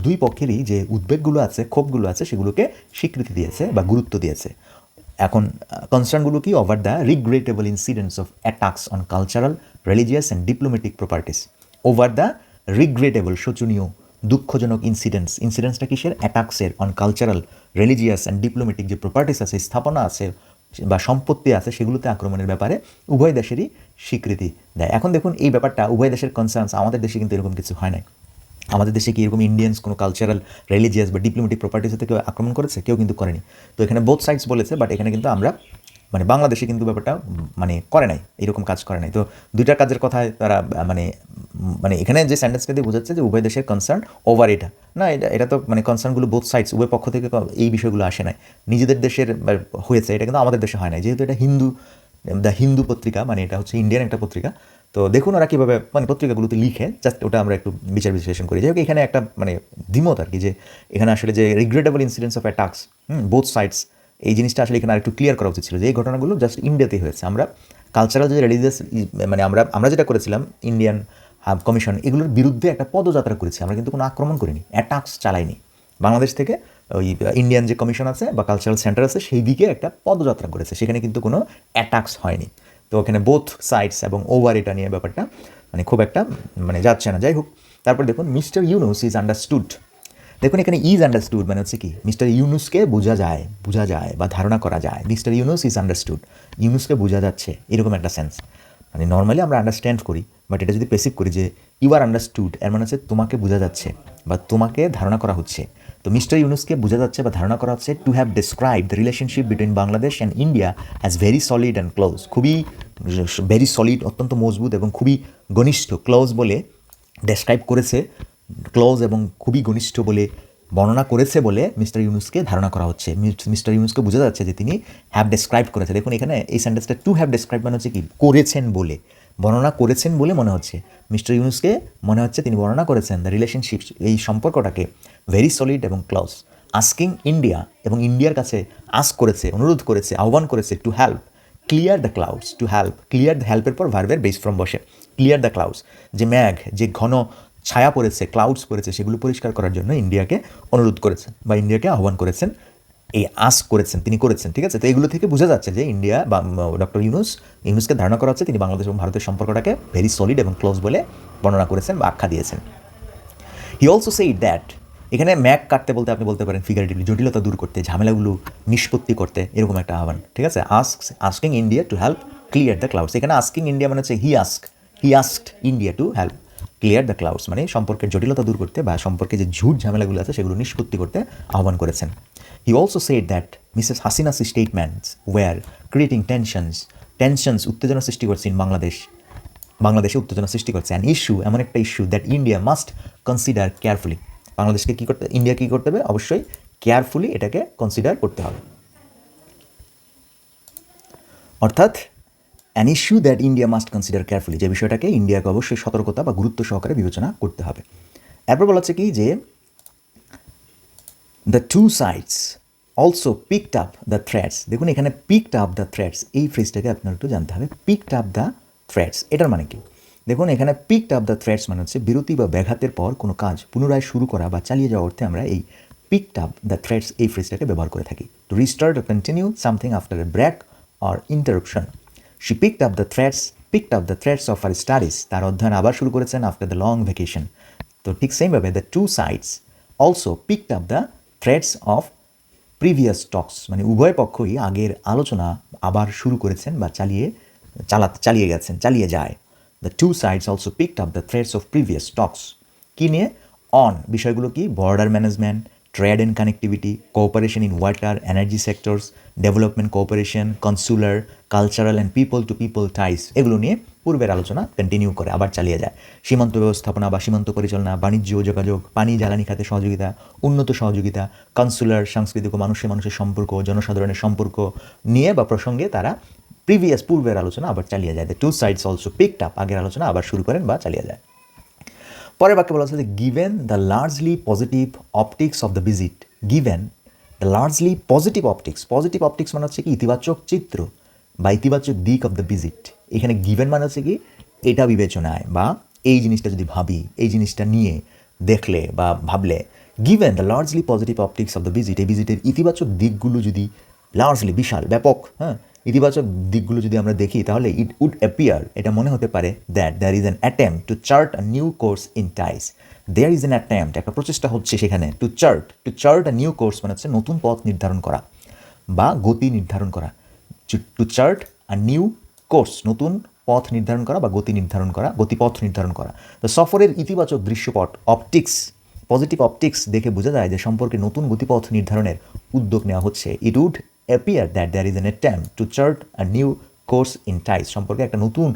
দুই পক্ষেরই যে উদ্বেগগুলো আছে, ক্ষোভগুলো আছে সেগুলোকে স্বীকৃতি দিয়েছে বা গুরুত্ব দিয়েছে। এখন কনসার্নগুলো কি? Over the regrettable incidents of attacks on cultural, religious and diplomatic properties. Over the regrettable, শোচনীয়, দুঃখজনক ইনসিডেন্টসটা কিসের? অ্যাটাকসের, on cultural, religious and diplomatic যে প্রপার্টিস আছে, স্থাপনা আছে বা সম্পত্তি আছে, সেগুলোতে আক্রমণের ব্যাপারে উভয় দেশেরই স্বীকৃতি দেয়। এখন দেখুন এই ব্যাপারটা উভয় দেশের কনসার্নস, আমাদের দেশে কিন্তু এরকম কিছু হয় নাই। আমাদের দেশে কি এরকম ইন্ডিয়ানস কোনো কালচারাল, রিলিজিয়াস বা ডিপ্লোম্যাটিক প্রপার্টিস থেকে কেউ আক্রমণ করেছে? কেউ কিন্তু করেনি। তো এখানে বোথ সাইডস বলেছে, বাট এখানে কিন্তু আমরা মানে বাংলাদেশে কিন্তু ব্যাপারটা মানে করে নাই, এরকম কাজ করে নাই। তো দুইটা কাজের কথায় তারা মানে মানে এখানে যে সেন্টেন্সটা দিয়ে বোঝাচ্ছে যে উভয় দেশের কনসার্ন ওভার এটা না, এটা তো মানে কনসার্নগুলো বোথ সাইডস, উভয় পক্ষ থেকে এই বিষয়গুলো আসে নাই, নিজেদের দেশের হয়েছে, এটা কিন্তু আমাদের দেশে হয় নাই। যেহেতু এটা দ্য হিন্দু পত্রিকা, মানে এটা হচ্ছে ইন্ডিয়ান একটা পত্রিকা, তো দেখুন ওরা কীভাবে মানে পত্রিকাগুলোতে লিখে, জাস্ট ওটা আমরা একটু বিচার বিশ্লেষণ করি। যাই হোক, এখানে একটা মানে দ্বিমত আর কি, যে এখানে আসলে যে regrettable incidents of attacks both sides, এই জিনিসটা আসলে এখানে আরেকটু ক্লিয়ার করা উচিত ছিল যে এই ঘটনাগুলো জাস্ট ইন্ডিয়াতেই হয়েছে। আমরা কালচারাল যে রিলিজিয়াস মানে আমরা যেটা করেছিলাম ইন্ডিয়ান কমিশন, এগুলোর বিরুদ্ধে একটা পদযাত্রা করেছি, আমরা কিন্তু কোনো আক্রমণ করিনি, অ্যাটাকস চালাইনি। বাংলাদেশ থেকে ওই ইন্ডিয়ান যে কমিশন আছে বা কালচারাল সেন্টার আছে সেই দিকে একটা পদযাত্রা করেছে, সেখানে কিন্তু কোনো অ্যাটাকস হয়নি। তো ওখানে বোথ সাইডস এবং ওভার এটা নিয়ে ব্যাপারটা মানে খুব একটা মানে যাচ্ছে না। যাই হোক, তারপর দেখুন মিস্টার ইউনুস ইজ আন্ডারস্টুড। দেখুন এখানে ইজ আন্ডারস্টুড মানে হচ্ছে কি মিস্টার ইউনুসকে বোঝা যায় বা ধারণা করা যায়। মিস্টার ইউনুস ইজ আন্ডারস্টুড, ইউনুসকে বোঝা যাচ্ছে, এরকম একটা সেন্স। মানে নর্মালি আমরা আন্ডারস্ট্যান্ড করি, বাট এটা যদি পেসিভ করি যে ইউ আর আন্ডারস্টুড, এর মানে হচ্ছে তোমাকে বোঝা যাচ্ছে বা তোমাকে ধারণা করা হচ্ছে। তো মিস্টার ইউনুসকে বোঝা যাচ্ছে বা ধারণা করা হচ্ছে to have describe the relationship between Bangladesh and India as very solid and close, খুবই ভেরি সলিড, অত্যন্ত মজবুত এবং খুবই ঘনিষ্ঠ, ক্লোজ বলে ডেসক্রাইব করেছে, ক্লোজ এবং খুবই ঘনিষ্ঠ বলে বর্ণনা করেছে বলে মিস্টার ইউনুসকে ধারণা করা হচ্ছে। মিস্টার ইউনুসকে বোঝা যাচ্ছে যে তিনি হ্যাভ ডেসক্রাইব করেছে। দেখুন এখানে এই সেন্টেন্সটা টু হ্যাভ ডেসক্রাইব মানে হচ্ছে কি করেছেন বলে, বর্ণনা করেছেন বলে মনে হচ্ছে। মিস্টার ইউনুসকে মনে হচ্ছে তিনি বর্ণনা করেছেন দ্য রিলেশনশিপ, এই সম্পর্কটাকে ভেরি সলিড এবং ক্লোজ। আস্কিং ইন্ডিয়া, এবং ইন্ডিয়ার কাছে আস্ক করেছে, অনুরোধ করেছে, আহ্বান করেছে to help clear the clouds, to help clear the, হেল্পের পর ভার্বের বেস ফর্ম বসে, ক্লিয়ার দ্য ক্লাউডস, যে মেঘ, যে ঘন ছায়া পড়েছে, ক্লাউডস পড়েছে, সেগুলো পরিষ্কার করার জন্য ইন্ডিয়াকে অনুরোধ করেছেন বা ইন্ডিয়াকে আহ্বান করেছেন, এই আস্ক করেছেন, তিনি করেছেন। ঠিক আছে, তো এগুলো থেকে বোঝা যাচ্ছে যে ইন্ডিয়া বা ডক্টর ইউনুসকে ধারণা করা হচ্ছে তিনি বাংলাদেশ এবং ভারতের সম্পর্কটাকে ভেরি সলিড এবং ক্লোজ বলে বর্ণনা করেছেন বা আখ্যা দিয়েছেন। হি অলসো সেইড দ্যাট, এখানে ম্যাক কাটতে বলতে আপনি বলতে পারেন ফিগারেটিভলি, জটিলতা দূর করতে, ঝামেলাগুলো নিষ্পত্তি করতে, এরকম একটা আহ্বান। ঠিক আছে, asking India two help clear the clouds, এখানে আস্কিং ইন্ডিয়া মানে হচ্ছে he asked India two help clear the clouds, মানে সম্পর্কের জটিলতা দূর করতে বা সম্পর্কে যে ঝুট ঝামেলাগুলো আছে সেগুলো নিষ্পত্তি করতে আহ্বান করেছেন। He also said that Mrs Hasina's statements were creating tensions উত্তেজনা সৃষ্টি করছে ইন বাংলাদেশে উত্তেজনা সৃষ্টি করছে, অ্যান ইস্যু, এমন একটা issue that India must consider carefully, বাংলাদেশকে কী করতে, ইন্ডিয়া কী করতে হবে, অবশ্যই কেয়ারফুলি এটাকে কনসিডার করতে হবে। অর্থাৎ an issue that India must consider carefully, যে বিষয়টাকে ইন্ডিয়াকে অবশ্যই সতর্কতা বা গুরুত্ব সহকারে বিবেচনা করতে হবে। এরপর বলা হচ্ছে কি যে the two sides also picked up the threads, দেখুন এখানে পিকড আপ দ্য থ্রেডস, এই ফ্রেজটাকে আপনার একটু জানতে হবে। পিকড আপ দ্য থ্রেডস এটার মানে কি? দেখুন এখানে পিকড আপ দ্য থ্রেডস মানে হচ্ছে বিরতি বা ব্যাঘাতের পর কোনো কাজ পুনরায় শুরু করা বা চালিয়ে যাওয়ার অর্থে আমরা এই পিকড আপ দ্য থ্রেডস এই ফ্রেজটাকে ব্যবহার করে থাকি। To restart or continue something after a break or interruption. She picked up the threads of her studies, তার অধ্যয়ন আবার শুরু করেছেন আফটার দ্য লং ভ্যাকেশন। তো ঠিক সেমভাবে the two sides also picked up the threads of previous talks, মানে উভয় পক্ষই আগের আলোচনা আবার শুরু করেছেন বা চালিয়ে যায়। The two sides also picked up the threads of previous talks, কী নিয়ে? অন, বিষয়গুলো কি? Border management, trade and connectivity, cooperation in water energy sectors, development cooperation, consular, cultural and people to people ties, এগুলো নিয়ে পূর্বের আলোচনা continue করে, আবার চালিয়ে যায়। সীমান্ত ব্যবস্থাপনা বা সীমান্ত পরিচালনা, বাণিজ্য ও যোগাযোগ, পানি জ্বালানি খাতে সহযোগিতা, উন্নত সহযোগিতা, কনসুলার, সাংস্কৃতিক ও মানুষের সম্পর্ক, জনসাধারণের সম্পর্ক নিয়ে বা প্রসঙ্গে তারা পূর্বের আলোচনা আবার চালিয়ে যায়। The two sides also picked up, আগের আলোচনা আবার শুরু করেন বা চালিয়ে যায়। পরের বাক্যে বলা হচ্ছে যে given the largely positive optics of the visit, given the largely positive optics মানে হচ্ছে কি ইতিবাচক চিত্র বা ইতিবাচক দিক অফ দ্য ভিজিট। এখানে গিভেন মানে হচ্ছে কি এটা বিবেচনায় বা এই জিনিসটা যদি ভাবি, এই জিনিসটা নিয়ে দেখলে বা ভাবলে, given the largely positive optics of the visit, এই ভিজিটের ইতিবাচক দিকগুলো যদি লার্জলি বিশাল ব্যাপক, ইতিবাচক দিকগুলো যদি আমরা দেখি তাহলে ইট উড অ্যাপিয়ার, এটা মনে হতে পারে that there is an attempt to chart a new course in ties, there is an attempt, একটা প্রচেষ্টা হচ্ছে সেখানে, to chart a new course মানে হচ্ছে নতুন পথ নির্ধারণ করা বা গতি নির্ধারণ করা, to chart a new course, নতুন পথ নির্ধারণ করা বা গতিপথ নির্ধারণ করা। তো সফরের ইতিবাচক দৃশ্যপট পজিটিভ অপটিক্স দেখে বোঝা যায় যে সম্পর্কে নতুন গতিপথ নির্ধারণের উদ্যোগ নেওয়া হচ্ছে। It would appear that there is an attempt to chart a new course in ties, সম্পর্কে একটা নতুন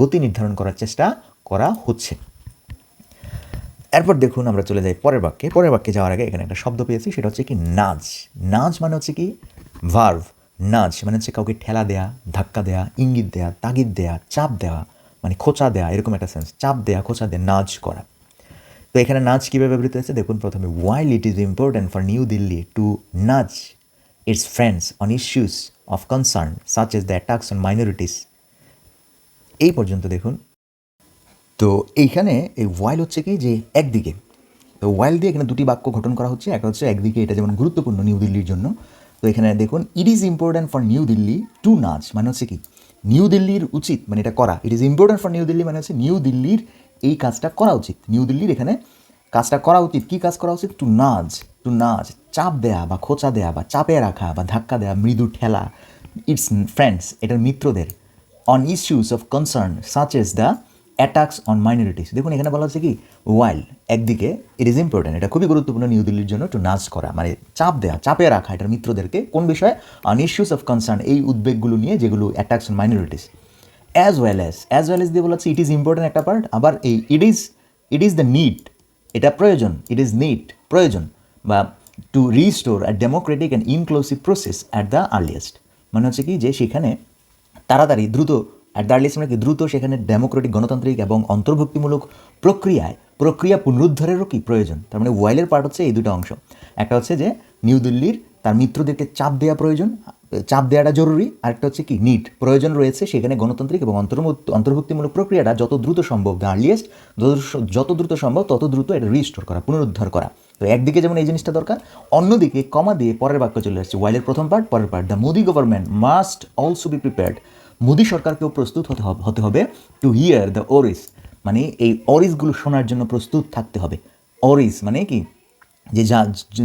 গতি নির্ধারণ করার চেষ্টা করা হচ্ছে। এরপর দেখুন আমরা চলে যাই পরের বাক্যে যাওয়ার আগে এখানে একটা শব্দ পেয়েছি, সেটা হচ্ছে কি নাজ মানে হচ্ছে কি ভার্ভ। নাজ মানে হচ্ছে কাউকে ঠেলা দেয়া, ধাক্কা দেয়া, ইঙ্গিত দেয়া, তাগিদ দেয়া, চাপ দেওয়া, মানে খোঁচা দেয়া, এরকম একটা সেন্স, চাপ দেয়া, খোঁচা দেয়া, নাজ করা। তো এখানে নাজ কীভাবে ব্যবহৃত হয়েছে দেখুন। প্রথমে, while it is important for New Delhi to nudge its friends on issues of concern such as the attacks on minorities, এই পর্যন্ত দেখুন। তো এইখানে এই while হচ্ছে কি যে একদিকে, তো while দিয়ে এখানে দুটি বাক্য গঠন করা হচ্ছে। একটা হচ্ছে একদিকে এটা যেমন গুরুত্বপূর্ণ নিউ দিল্লির জন্য, তো এখানে দেখুন it is important for New Delhi to nudge মানে হচ্ছে কি নিউ দিল্লির উচিত, মানে এটা করা। It is important for New Delhi মানে হচ্ছে নিউ দিল্লির এই কাজটা করা উচিত, নিউ দিল্লির এখানে কাজটা করা উচিত। কী কাজ করা উচিত? টু নাজ, চাপ দেয়া বা খোঁচা দেয়া বা চাপে রাখা বা ধাক্কা দেয়া, মৃদু ঠেলা, ইটস ফ্রেন্ডস, এটার মিত্রদের, on issues of concern such as the attacks on minorities. দেখুন এখানে বলা হচ্ছে কি ওয়াইল একদিকে ইট ইজ ইম্পর্টেন্ট, এটা খুবই গুরুত্বপূর্ণ নিউ দিল্লির জন্য টু নাজ করা, মানে চাপ দেওয়া, চাপে রাখা এটার মিত্রদেরকে কোন বিষয়ে, অন ইস্যুস অফ কনসার্ন এই উদ্বেগগুলো নিয়ে যেগুলো attacks on minorities, as well as দিয়ে বলা হচ্ছে ইট ইজ ইম্পর্টেন্ট একটা পার্ট, আবার এই ইট ইজ দ্য নিড, এটা প্রয়োজন, ইট ইজ নিড প্রয়োজন, বা to restore a Democratic and inclusive process at the earliest, মানে হচ্ছে কি যে সেখানে তাড়াতাড়ি দ্রুত অ্যাট দ্য আর্লিয়েস্ট মানে কি দ্রুত সেখানে ডেমোক্রেটিক গণতান্ত্রিক এবং অন্তর্ভুক্তিমূলক প্রক্রিয়া পুনরুদ্ধারেরও কি প্রয়োজন। তার মানে ওয়াইলের পার্ট হচ্ছে এই দুটো অংশ, একটা হচ্ছে যে নিউ দিল্লির তার মিত্রদেরকে চাপ দেওয়া প্রয়োজন, চাপ দেওয়াটা জরুরি, আরেকটা হচ্ছে কি নিড প্রয়োজন রয়েছে সেখানে গণতান্ত্রিক এবং অন্তর্ভুক্তিমূলক প্রক্রিয়াটা যত দ্রুত সম্ভব দ্য আর্লিয়েস্ট যত দ্রুত সম্ভব তত দ্রুত এটা রিস্টোর করা, পুনরুদ্ধার করা। তো একদিকে যেমন এই জিনিসটা দরকার, অন্যদিকে কমা দিয়ে পরের বাক্য চলে আসছে, ওয়াইলের প্রথম পার্ট পরের part, the Modi government must also be prepared, Modi সরকারকেও প্রস্তুত হতে হবে টু হিয়ার দ্য ওরিস, মানে এই অরিসগুলো শোনার জন্য প্রস্তুত থাকতে হবে। অরিস মানে কি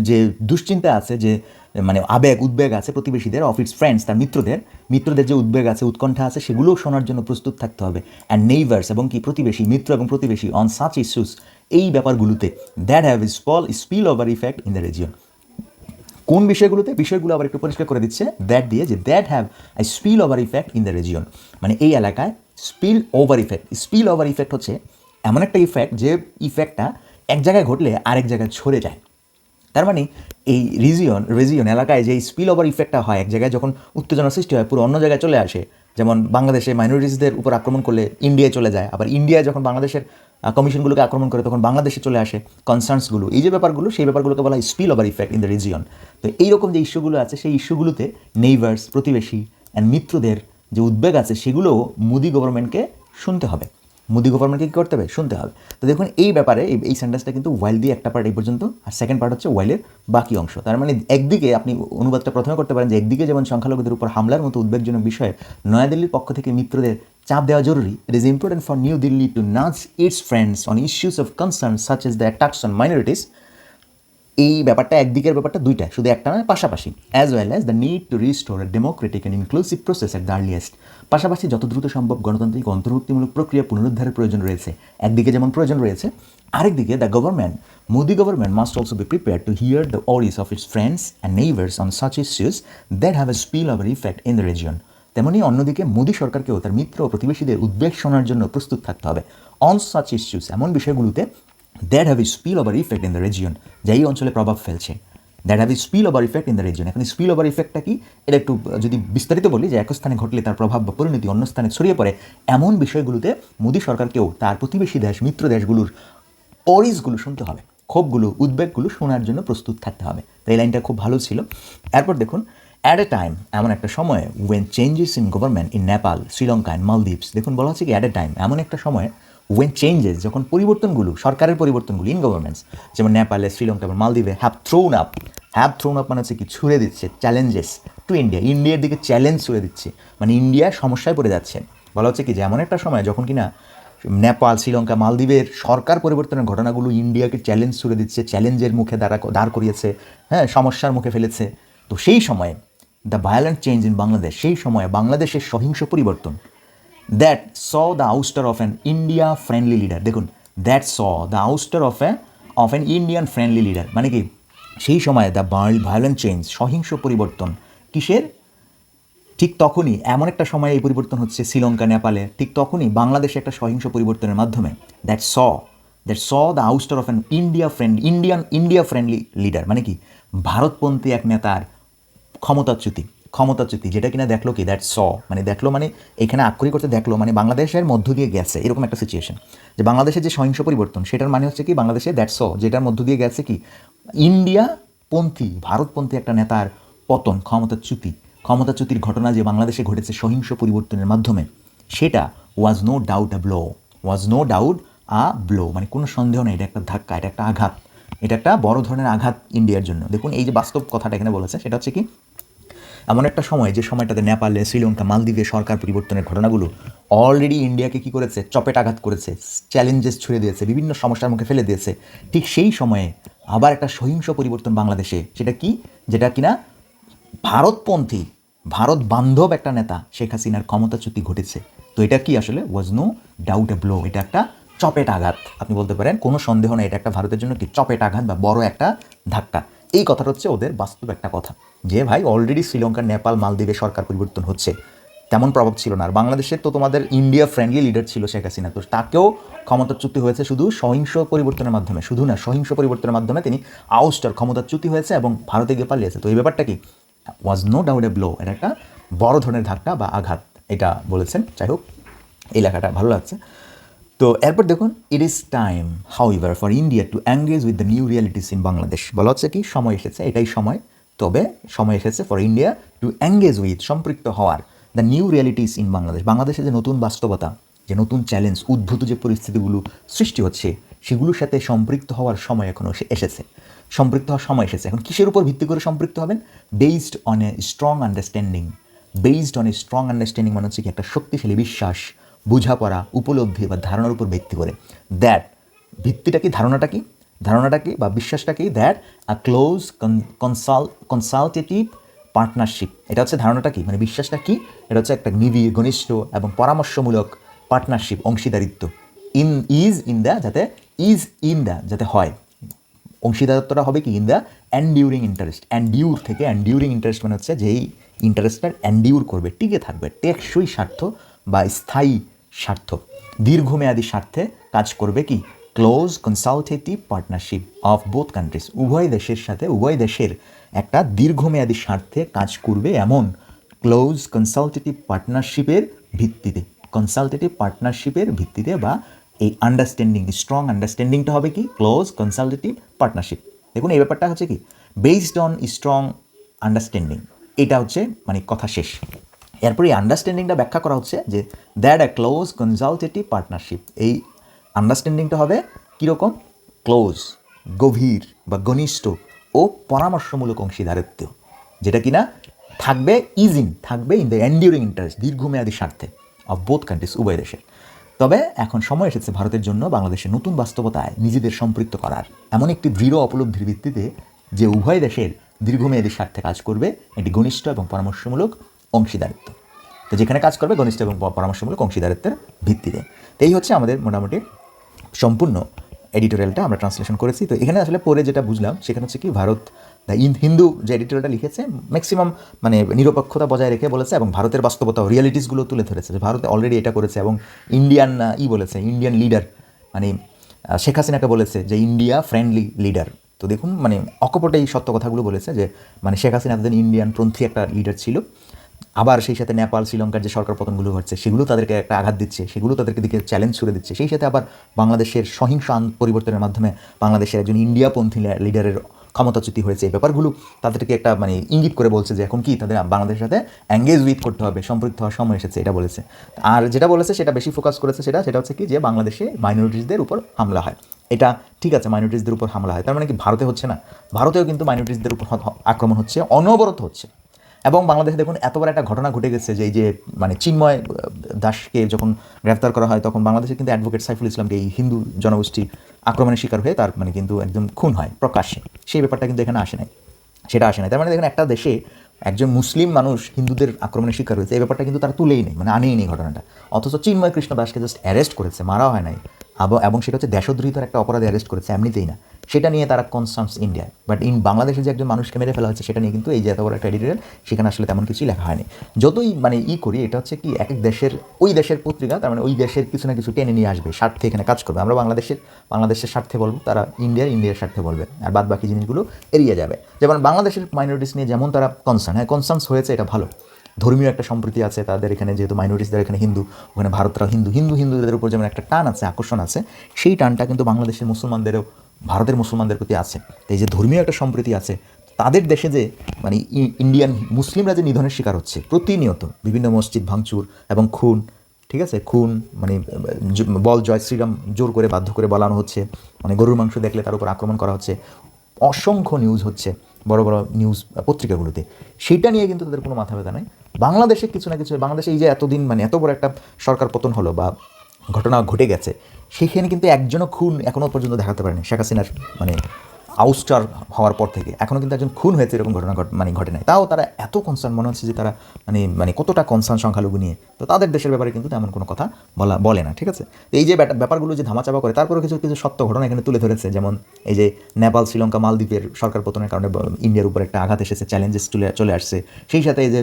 যে দুশ্চিন্তা আছে, যে মানে উদ্বেগ আছে প্রতিবেশীদের, অফ ইটস ফ্রেন্ডস তার মিত্রদের যে উদ্বেগ আছে, উৎকণ্ঠা আছে, সেগুলোও শোনার জন্য প্রস্তুত থাকতে হবে। অ্যান্ড নেইবার্স এবং কি প্রতিবেশী, মিত্র এবং প্রতিবেশী, অন সাচ ইস্যুস এই ব্যাপারগুলোতে, that have spill over effect in the region. কোন বিষয়গুলো আবার একটু পরিষ্কার করে দিচ্ছে দ্যাট দিয়ে, যে that have I spill over effect in the region, মানে এই এলাকায় স্পিল ওভার ইফেক্ট হচ্ছে এমন একটা ইফেক্ট যে ইফেক্টটা এক জায়গায় ঘটলে আরেক জায়গায় ছড়ে যায়। তার মানে এই রিজিয়ন এলাকায় যে স্পিল ওভার ইফেক্টটা হয়, এক জায়গায় যখন উত্তেজনা সৃষ্টি হয় পুরো অন্য জায়গায় চলে আসে, যেমন বাংলাদেশে মাইনরিটিসদের উপর আক্রমণ করলে ইন্ডিয়ায় চলে যায়, আবার ইন্ডিয়ায় যখন বাংলাদেশের কমিশনগুলোকে আক্রমণ করে তখন বাংলাদেশে চলে আসে কনসার্নসগুলো, এই যে ব্যাপারগুলো সেই ব্যাপারগুলোকে বলা হয় spill over effect in the region. তো এইরকম যে ইস্যুগুলো আছে সেই ইস্যুগুলোতে নেইবার্স প্রতিবেশী অ্যান্ড মিত্রদের যে উদ্বেগ আছে সেগুলোও মোদি গভর্নমেন্টকে শুনতে হবে, মোদি গভর্নমেন্টকে কী করতে হবে, শুনতে হবে। তো দেখুন এই ব্যাপারে এই সেন্টেন্সটা কিন্তু ওয়াইল দিয়ে একটা পার্ট এই পর্যন্ত, আর সেকেন্ড পার্ট হচ্ছে ওয়াইলের বাকি অংশ। তার মানে একদিকে আপনি অনুবাদটা প্রথমে করতে পারেন যে একদিকে যেমন সংখ্যালঘুদের উপর হামলার মতো উদ্বেগজনক বিষয়ে নয়াদিল্লির পক্ষ থেকে মিত্রদের চাপ দেওয়া জরুরি, it is important for New Delhi to nudge its friends on issues of concern such as the attacks on minorities. এই ব্যাপারটা একদিকের ব্যাপারটা দুইটা, শুধু একটা নয়, পাশাপাশি, as well as the need to restore a democratic and inclusive process at the earliest, পাশাপাশি যত দ্রুত সম্ভব গণতান্ত্রিক অন্তর্ভুক্তিমূলক প্রক্রিয়া পুনরুদ্ধারের প্রয়োজন রয়েছে, একদিকে যেমন প্রয়োজন রয়েছে, আরেকদিকে Modi government must also B prepare to here the অরিস of its friends and neighbours on such issues that have a spill over effect in the region. তেমনি অন্যদিকে মোদি সরকারকেও তার মিত্র ও প্রতিবেশীদের উদ্বেগ শোনার জন্য প্রস্তুত থাকতে হবে, অন সাচ ইস্যুস এমন বিষয়গুলোতে that have a spill over effect in the region, যা এই অঞ্চলে প্রভাব ফেলছে, that have a spill over effect in the region. এখন স্পিল ওভার ইফেক্টটা কি, এটা একটু যদি বিস্তারিত বলি, যে এক স্থানে ঘটলে তার প্রভাব বা পরিণতি অন্য স্থানে ছড়িয়ে পড়ে, এমন বিষয়গুলোতে মোদি সরকারকেও তার প্রতিবেশী দেশ মিত্র দেশগুলোর অরিসগুলো শুনতে হবে, ক্ষোভগুলো উদ্বেগগুলো শোনার জন্য প্রস্তুত থাকতে হবে। তো এই লাইনটা খুব ভালো ছিল। এরপর দেখুন, অ্যাট এ টাইম এমন একটা সময়ে, when changes in government in Nepal, Sri Lanka and Maldives, দেখুন বলা হচ্ছে কি অ্যাট এ টাইম এমন একটা সময়ে, ওয়েন চেঞ্জেস যখন পরিবর্তনগুলো, সরকারের পরিবর্তনগুলো ইন গভর্নমেন্টস, যেমন নেপালে, শ্রীলঙ্কা এবং মালদ্বীপে হ্যাভ থ্রোন আপ মানে হচ্ছে কি ছুড়ে দিচ্ছে, চ্যালেঞ্জেস টু ইন্ডিয়ার দিকে চ্যালেঞ্জ ছুড়ে দিচ্ছে, মানে ইন্ডিয়া সমস্যায় পড়ে যাচ্ছে। বলা হচ্ছে কি যে এমন একটা সময় যখন কিনা নেপাল, শ্রীলঙ্কা, মালদ্বীপের সরকার পরিবর্তনের ঘটনাগুলো ইন্ডিয়াকে চ্যালেঞ্জ ছুড়ে দিচ্ছে, চ্যালেঞ্জের মুখে দাঁড় করিয়েছে, হ্যাঁ, সমস্যার মুখে ফেলেছে। তো সেই সময়ে the violent change in Bangladesh, সেই সময়ে বাংলাদেশের সহিংস পরিবর্তন, that saw the ouster of an India friendly leader, দেখুন that saw the ouster of an Indian friendly leader, মানে কি সেই সময়ে দ্য ভায়োলেন্ট চেঞ্জ, সহিংস পরিবর্তন কিসের, ঠিক তখনই এমন একটা সময়ে এই পরিবর্তন হচ্ছে শ্রীলঙ্কা, নেপালে, ঠিক তখনই বাংলাদেশে একটা সহিংস পরিবর্তনের মাধ্যমে that saw the ouster of an India friendly leader, মানে কি ভারতপন্থী এক নেতার ক্ষমতাচ্যুতি, যেটা কিনা দেখলো কি দ্যাট স মানে দেখলো, মানে এখানে আক্ষরিক করতে দেখলো মানে বাংলাদেশের মধ্য দিয়ে গেছে, এরকম একটা সিচুয়েশন, যে বাংলাদেশের যে সহিংস পরিবর্তন সেটার মানে হচ্ছে কি বাংলাদেশে দ্যাট স যেটার মধ্য দিয়ে গেছে কি ভারতপন্থী একটা নেতার পতন, ক্ষমতাচ্যুতির ঘটনা যে বাংলাদেশে ঘটেছে সহিংস পরিবর্তনের মাধ্যমে, সেটা was no doubt a blow, মানে কোনো সন্দেহ নেই, এটা একটা ধাক্কা, এটা একটা আঘাত, এটা একটা বড় ধরনের আঘাত ইন্ডিয়ার জন্য। দেখুন এই যে বাস্তব কথাটা এখানে বলেছে, সেটা হচ্ছে কি এমন একটা সময়, যে সময়টাতে নেপালে, শ্রীলঙ্কা, মালদ্বীপে সরকার পরিবর্তনের ঘটনাগুলো অলরেডি ইন্ডিয়াকে কী করেছে, চপেটাঘাত করেছে, চ্যালেঞ্জেস ছুড়ে দিয়েছে, বিভিন্ন সমস্যার মুখে ফেলে দিয়েছে। ঠিক সেই সময়ে আবার একটা সহিংস পরিবর্তন বাংলাদেশে, সেটা কি, যেটা কিনা ভারতপন্থী ভারত বান্ধব একটা নেতা শেখ হাসিনার ক্ষমতাচ্যুতি ঘটেছে। তো এটা কি আসলে was no doubt a blow, এটা একটা চপেট আঘাত আপনি বলতে পারেন, কোনো সন্দেহ নেই এটা একটা ভারতের জন্য কি চপেট আঘাত বা বড় একটা ধাক্কা। এই কথাটা হচ্ছে ওদের বাস্তব একটা কথা যে ভাই অলরেডি শ্রীলঙ্কা, নেপাল, মালদ্বীপে সরকার পরিবর্তন হচ্ছে, তেমন প্রভাব ছিল না। আর বাংলাদেশের তো তোমাদের ইন্ডিয়া ফ্রেন্ডলি লিডার ছিল শেখ হাসিনা, তো তাকেও ক্ষমতাচ্যুতি হয়েছে শুধু সহিংস পরিবর্তনের মাধ্যমে, শুধু না সহিংস পরিবর্তনের মাধ্যমে তিনি আউস্টার ক্ষমতাচ্যুতি হয়েছে এবং ভারতে গিয়ে পালিয়েছে। তো এই ব্যাপারটা কি was no doubt a blow, এটা একটা বড় ধরনের ধাক্কা বা আঘাত, এটা বলেছেন। যাই হোক, এই লেখাটা ভালো লাগছে। তো এরপর দেখুন, it is time however for India to engage with the new realities in Bangladesh. বলা হচ্ছে কি সময় এসেছে, এটাই সময়, তবে সময় এসেছে for India to engage with সম্পৃক্ত হওয়ার the new realities in Bangladesh. বাংলাদেশে যে নতুন বাস্তবতা, যে নতুন চ্যালেঞ্জ, উদ্ভূত যে পরিস্থিতিগুলো সৃষ্টি হচ্ছে সেগুলোর সাথে সম্পৃক্ত হওয়ার সময় এখনও এসেছে, সম্পৃক্ত হওয়ার সময় এসেছে। এখন কিসের উপর ভিত্তি করে সম্পৃক্ত হবেন? Based on a strong understanding. Based on a strong understanding মানে হচ্ছে কি একটা শক্তিশালী বিশ্বাস, বোঝাপড়া, উপলব্ধি বা ধারণার উপর ভিত্তি করে। দ্যাট ভিত্তিটা কি, ধারণাটা কি, ধারণাটা কি বা বিশ্বাসটা কি? That a close consultative partnership. এটা হচ্ছে ধারণাটা কি, মানে বিশ্বাসটা কি? এটা হচ্ছে একটা নিবিড়, ঘনিষ্ঠ এবং পরামর্শমূলক পার্টনারশিপ, অংশীদারিত্ব। যাতে হয়, অংশীদারত্বটা হবে কি ইন দ্য এন্ডিউরিং ইন্টারেস্ট। এন্ডিউর থেকে এন্ডিউরিং ইন্টারেস্ট মানে হচ্ছে যেই ইন্টারেস্টটা এন্ডিউর করবে, টিকে থাকবে, টেকসই স্বার্থ বা স্থায়ী স্বার্থ, দীর্ঘমেয়াদী স্বার্থে কাজ করবে কি close consultative partnership of both countries. উভয় দেশের সাথে, উভয় দেশের একটা দীর্ঘমেয়াদী স্বার্থে কাজ করবে এমন ক্লোজ কনসালটেটিভ পার্টনারশিপের ভিত্তিতে, কনসালটেটিভ পার্টনারশিপের ভিত্তিতে বা এই আন্ডারস্ট্যান্ডিং, স্ট্রং আন্ডারস্ট্যান্ডিংটা হবে কি ক্লোজ কনসালটেটিভ পার্টনারশিপ। দেখুন এই ব্যাপারটা হচ্ছে কি বেসড অন স্ট্রং আন্ডারস্ট্যান্ডিং, এটা হচ্ছে মানে কথা শেষ। এরপরে এই আন্ডারস্ট্যান্ডিংটা ব্যাখ্যা করা হচ্ছে যে that a close consultative partnership. এই আন্ডারস্ট্যান্ডিংটা হবে কীরকম? ক্লোজ, গভীর বা ঘনিষ্ঠ ও পরামর্শমূলক অংশীদারিত্ব, যেটা কিনা থাকবে থাকবে ইন দ্য এন্ডিউরিং ইন্টারেস্ট, দীর্ঘমেয়াদী স্বার্থে অফ বোথ কান্ট্রিজ, উভয় দেশের। তবে এখন সময় এসেছে ভারতের জন্য বাংলাদেশের নতুন বাস্তবতায় নিজেদের সম্পৃক্ত করার এমন একটি দৃঢ় উপলব্ধির ভিত্তিতে যে উভয় দেশের দীর্ঘমেয়াদী স্বার্থে কাজ করবে একটি ঘনিষ্ঠ এবং পরামর্শমূলক অংশীদারিত্ব। তো যেখানে কাজ করবে ঘনিষ্ঠ এবং পরামর্শমূলক অংশীদারিত্বের ভিত্তিতে। তো এই হচ্ছে আমাদের মোটামুটি সম্পূর্ণ এডিটোরিয়ালটা আমরা ট্রান্সলেশন করেছি। তো এখানে আসলে পরে যেটা বুঝলাম সেখানে হচ্ছে কি ভারত হিন্দু যে এডিটোরিয়ালটা লিখেছে ম্যাক্সিমাম মানে নিরপেক্ষতা বজায় রেখে বলেছে এবং ভারতের বাস্তবতা রিয়ালিটিসগুলো তুলে ধরেছে যে ভারতে অলরেডি এটা করেছে এবং ইন্ডিয়ান বলেছে, ইন্ডিয়ান লিডার মানে শেখ হাসিনাকে বলেছে যে ইন্ডিয়া ফ্রেন্ডলি লিডার। তো দেখুন মানে অকপটে এই সত্য কথাগুলো বলেছে যে মানে শেখ হাসিনা তাদের ইন্ডিয়ান পন্থী একটা লিডার ছিল, আবার সেই সাথে নেপাল, শ্রীলঙ্কার যে সরকার পতনগুলো ঘটছে সেগুলো তাদেরকে একটা আঘাত দিচ্ছে, সেগুলো তাদেরকে দিকে চ্যালেঞ্জ ছুড়ে দিচ্ছে। সেই সাথে আবার বাংলাদেশের সহিংস পরিবর্তনের মাধ্যমে বাংলাদেশের একজন ইন্ডিয়াপন্থী লিডারের ক্ষমতাচ্যুতি হয়েছে, এই ব্যাপারগুলো তাদেরকে একটা মানে ইঙ্গিত করে বলছে যে এখন কি তাদের বাংলাদেশের সাথে এঙ্গেজ উইথ করতে হবে, সম্পৃক্ত হওয়ার সময় এসেছে, এটা বলেছে। আর যেটা বলেছে সেটা বেশি ফোকাস করেছে সেটা হচ্ছে কি যে বাংলাদেশে মাইনরিটিসদের উপর হামলা হয়। এটা ঠিক আছে, মাইনরিটিসদের উপর হামলা হয়, তার মানে কি ভারতে হচ্ছে না? ভারতেও কিন্তু মাইনরিটিসদের উপর আক্রমণ হচ্ছে, অনবরত হচ্ছে। এবং বাংলাদেশে দেখুন এত বড় একটা ঘটনা ঘটে গেছে যে এই যে মানে চিন্ময় দাসকে যখন গ্রেফতার করা হয় তখন বাংলাদেশে কিন্তু অ্যাডভোকেট সাইফুল ইসলামকে এই হিন্দু জনগোষ্ঠী আক্রমণের শিকার হয়ে তার মানে কিন্তু একদম খুন হয় প্রকাশ্যে, সেই ব্যাপারটা কিন্তু এখানে আসে নাই, সেটা আসে নাই। তার মানে দেখুন একটা দেশে একজন মুসলিম মানুষ হিন্দুদের আক্রমণের শিকার হয়েছে, এই ব্যাপারটা কিন্তু তারা তুলেই নেই, মানে আনেই নেই ঘটনাটা। অথচ চিন্ময় কৃষ্ণ দাসকে জাস্ট অ্যারেস্ট করেছে, মারা হয় নাই, এবং সেটা হচ্ছে দেশদ্রোহিতার একটা অপরাধে অ্যারেস্ট করেছে, এমনিতেই না, সেটা নিয়ে তারা কনসার্নস ইন্ডিয়ায়। বাট বাংলাদেশে যে একজন মানুষকে মেরে ফেলা হয়েছে সেটা নিয়ে কিন্তু এই যে এত বড় একটা এডিটোরিয়াল সেখানে আসলে তেমন কিছুই লেখা হয়নি। যতই মানে করি এটা হচ্ছে কি এক এক দেশের ওই দেশের পত্রিকা, তার মানে ওই দেশের কিছু না কিছু টেনে নিয়ে আসবে, স্বার্থে এখানে কাজ করবে। আমরা বাংলাদেশের স্বার্থে বলবো, তারা ইন্ডিয়ার স্বার্থে বলবে, আর বাদ বাকি জিনিসগুলো এড়িয়ে যাবে। যেমন বাংলাদেশের মাইনরিটিস নিয়ে যেমন তারা কনসার্নস হয়েছে, এটা ভালো, ধর্মীয় একটা সম্প্রীতি আছে তাদের এখানে, যেহেতু মাইনরিটিসদের এখানে হিন্দু, ওখানে ভারতরা হিন্দুদের উপর যেমন একটা টান আছে, আকর্ষণ আছে, সেই টানটা কিন্তু বাংলাদেশের মুসলমানদেরও ভারতের মুসলমানদের প্রতি আছে। এই যে ধর্মীয় একটা সম্প্রীতি আছে, তাদের দেশে যে মানে ইন্ডিয়ান মুসলিমরা যে নিধনের শিকার হচ্ছে প্রতিনিয়ত, বিভিন্ন মসজিদ ভাঙচুর এবং খুন, ঠিক আছে, খুন মানে বল জয় শ্রীরাম জোর করে বাধ্য করে বলানো হচ্ছে, মানে গরুর মাংস দেখলে তার উপর আক্রমণ করা হচ্ছে, অসংখ্য নিউজ হচ্ছে বড় বড় নিউজ পত্রিকাগুলোতে, সেটা নিয়ে কিন্তু তাদের কোনো মাথা ব্যথা নাই। বাংলাদেশে কিছু না কিছু, বাংলাদেশে এই যে এতদিন মানে এত বড় একটা সরকার পতন হলো বা ঘটনা ঘটে গেছে, সেখানে কিন্তু একজনও খুন এখনও পর্যন্ত দেখাতে পারেনি শেখ হাসিনার মানে আউস্টার হওয়ার পর থেকে এখনও কিন্তু একজন খুন হয়েছে এরকম ঘটনা ঘটে নাই, তাও তারা এত কনসার্ন মনে হচ্ছে যে তারা মানে কতটা কনসার্ন সংখ্যালঘু নিয়ে, তো তাদের দেশের ব্যাপারে কিন্তু তেমন কোনো কথা বলে না। ঠিক আছে, তো এই যে ব্যাপারগুলো যে ধামাচাপা করে, তারপরেও কিছু কিছু সত্য ঘটনা এখানে তুলে ধরেছে, যেমন এই যে নেপাল, শ্রীলঙ্কা, মালদ্বীপের সরকার পতনের কারণে ইন্ডিয়ার উপর একটা আঘাত এসেছে, চ্যালেঞ্জেস চলে আসছে। সেই সাথে এই যে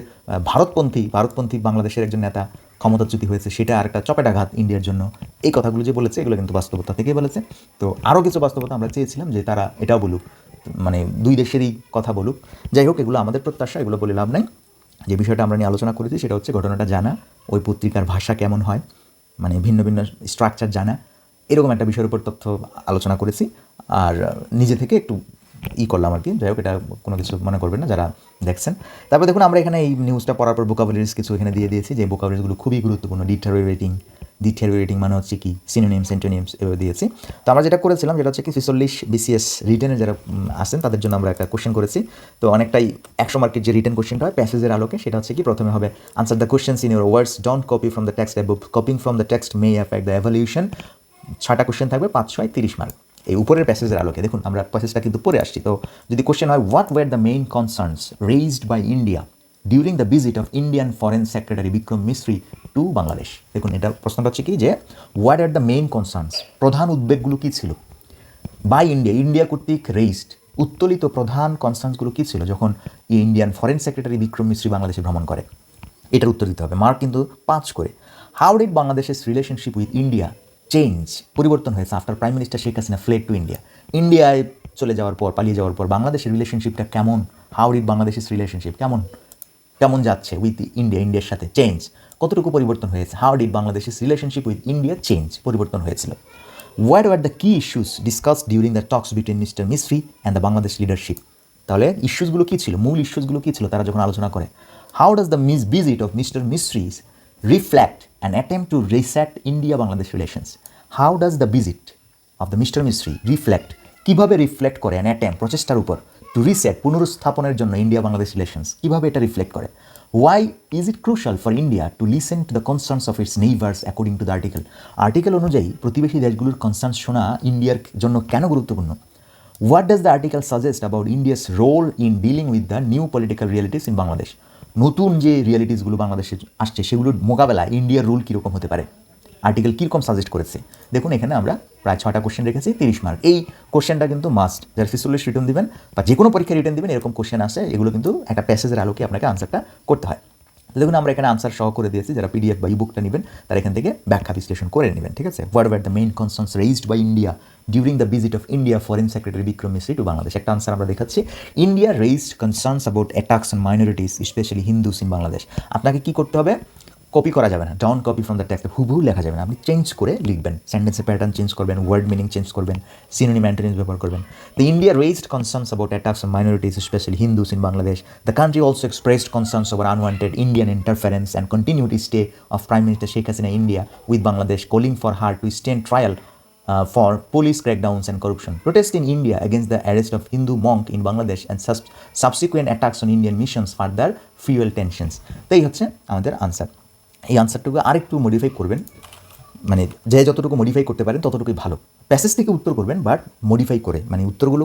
ভারতপন্থী বাংলাদেশের একজন নেতা ক্ষমতাচ্যুতি হয়েছে, সেটা আর একটা চপেটাঘাত ইন্ডিয়ার জন্য। এই কথাগুলো যে বলেছে এগুলো কিন্তু বাস্তবতা থেকেই বলেছে। তো আরও কিছু বাস্তবতা আমরা চেয়েছিলাম যে তারা এটাও বলুক, মানে দুই দেশেরই কথা বলুক। যাই হোক, এগুলো আমাদের প্রত্যাশা, এগুলো বলে লাভ নাই। যে বিষয়টা আমরা নিয়ে আলোচনা করেছি সেটা হচ্ছে ঘটনাটা জানা, ওই পত্রিকার ভাষা কেমন হয়, মানে ভিন্ন ভিন্ন স্ট্রাকচার জানা, এরকম একটা বিষয়ের উপর তথ্য আলোচনা করেছি। আর নিজে থেকে একটু করলাম আর কি। যাই হোক, এটা কোনো কিছু মনে করবেন না যারা দেখছেন। তারপর দেখুন, আমরা এখানে এই নিউজটা পড়ার পর ভোকাবুলারিজ কিছু এখানে দিয়ে দিয়েছি, যে ভোকাবুলারিজগুলো খুবই গুরুত্বপূর্ণ। ডিটেরিওরেটিং মানে হচ্ছে কি, সিনোনিমস, অ্যান্টোনিমস এভাবে দিয়েছি। তো আমরা যেটা করেছিলাম যেটা হচ্ছে কি, 46 BCS রিটেনের যারা আসেন তাদের জন্য আমরা একটা কোশ্চেন করেছি। তো অনেকটাই 100 মার্কের যে রিটেন কোশ্চেনটা হয় প্যাসেজের আলোকে, সেটা হচ্ছে কি, প্রথমে হবে answer the questions in your words, don't copy from the text above, copying from the text may affect the evolution. 6টা কোশ্চেন থাকবে, 5-6-30 মার্ক এই উপরের প্যাসেজের আলোকে। দেখুন আমরা প্যাসেজটা কিন্তু পড়ে আসছি। তো যদি কোশ্চেন হয়, what were the main concerns raised by India during the visit of Indian foreign secretary Vikram Misri to Bangladesh. দেখুন এটা প্রশ্নটা হচ্ছে কি, যে what are the main concerns, প্রধান উদ্বেগগুলো কী ছিল, বাই ইন্ডিয়া কর্তৃক রেইজড, উত্তোলিত প্রধান কনসার্নসগুলো কী ছিল যখন Indian foreign secretary Vikram Misri বাংলাদেশে ভ্রমণ করে। এটার উত্তর দিতে হবে, মার্ক কিন্তু 5 করে। হাউ ডিড বাংলাদেশের রিলেশনশিপ উইথ ইন্ডিয়া চেঞ্জ, পরিবর্তন হয়েছে after prime minister Sheikh Hasina fled to India. ইন্ডিয়ায় চলে যাওয়ার পর, পালিয়ে যাওয়ার পর বাংলাদেশের রিলেশনশিপটা কেমন, হাউ ডিড বাংলাদেশের রিলেশনশিপ কেমন যাচ্ছে উইথ ইন্ডিয়ার সাথে, চেঞ্জ কতটুকু পরিবর্তন হয়েছে। হাউ ডিড বাংলাদেশের রিলেশনশিপ উইথ ইন্ডিয়া চেঞ্জ, পরিবর্তন হয়েছিল। What were the key issues discussed during the talks between mister Misri and the Bangladesh leadership. তাহলে ইস্যুসগুলো কী ছিল, মূল ইস্যুসগুলো কী ছিল তারা যখন আলোচনা করে। How does the visit of mister mysteries reflect an attempt to reset India Bangladesh relations. How does the visit of the mister mystery reflect, কীভাবে রিফ্লেক্ট করে, অ্যান অ্যাটেম্প প্রচেষ্টার উপর, টু রিসেট পুনরুস্থাপনের জন্য ইন্ডিয়া বাংলাদেশ রিলেশনস, কীভাবে এটা রিফ্লেক্ট করে। Why is it crucial for India to listen to the concerns of its neighbours according to the article অনুযায়ী প্রতিবেশী দেশগুলোর কনসার্নস শোনা ইন্ডিয়ার জন্য কেন গুরুত্বপূর্ণ। What does the article suggest about India's role in dealing with the new political realities in Bangladesh. নতুন যে রিয়ালিটিসগুলো বাংলাদেশে আসছে সেগুলোর মোকাবেলায় ইন্ডিয়ার রোল কীরকম হতে পারে, আর্টিকেল কীরকম সাজেস্ট করেছে। দেখুন এখানে আমরা প্রায় 6টা কোশ্চেন রেখেছি, 30 মার্ক। এই কোশ্চেনটা কিন্তু মাস্ট, যারা 46 রিটার্ন দেবেন বা যে কোনো পরীক্ষায় রিটার্ন দেবেন এরকম কোশ্চেন আসে, এগুলো কিন্তু একটা প্যাসেজের আলোকে আপনাকে আনসারটা করতে হয়। দেখুন আমরা এখানে আনসার সহ করে দিয়েছি, যারা PDF বা ইবুকটা নেবেন তারা এখান থেকে ব্যাখ্যা বিশ্লেষণ করে নেবেন। ঠিক আছে, what were the main concerns raised by India during the visit of India foreign secretary Vikram Misri to Bangladesh. একটা আনসার আমরা দেখাচ্ছি, India raised concerns about attacks on minorities specially Hindus in Bangladesh. আপনাকে কী করতে হবে, কপি করা যাবে না, don't copy from the text, হুবহু লেখা যাবে না, আপনি চেঞ্জ করে লিখবেন, সেন্টেন্সের প্যাটার্ন চেঞ্জ করবেন, ওয়ার্ড মিনিং চেঞ্জ করবেন, সিনোনিম অ্যান্টোনিমস ব্যবহার করবেন। The India raised concerns about attacks on minorities specially Hindus in Bangladesh. The country also expressed concerns over unwanted Indian interference and continued stay of prime minister Sheikh Hasina India with Bangladesh, calling for her to stand trial for police crackdowns and corruption. Protest in India against the arrest of Hindu monk in Bangladesh and subsequent attacks on Indian missions further fuel tensions. তো এই হচ্ছে আমাদের answer. এই আনসারটুকু আরেকটু modify করবেন, মানে যে যতটুকু মডিফাই করতে পারেন ততটুকুই ভালো। প্যাসেজ থেকে উত্তর করবেন, বাট মডিফাই করে, মানে উত্তরগুলো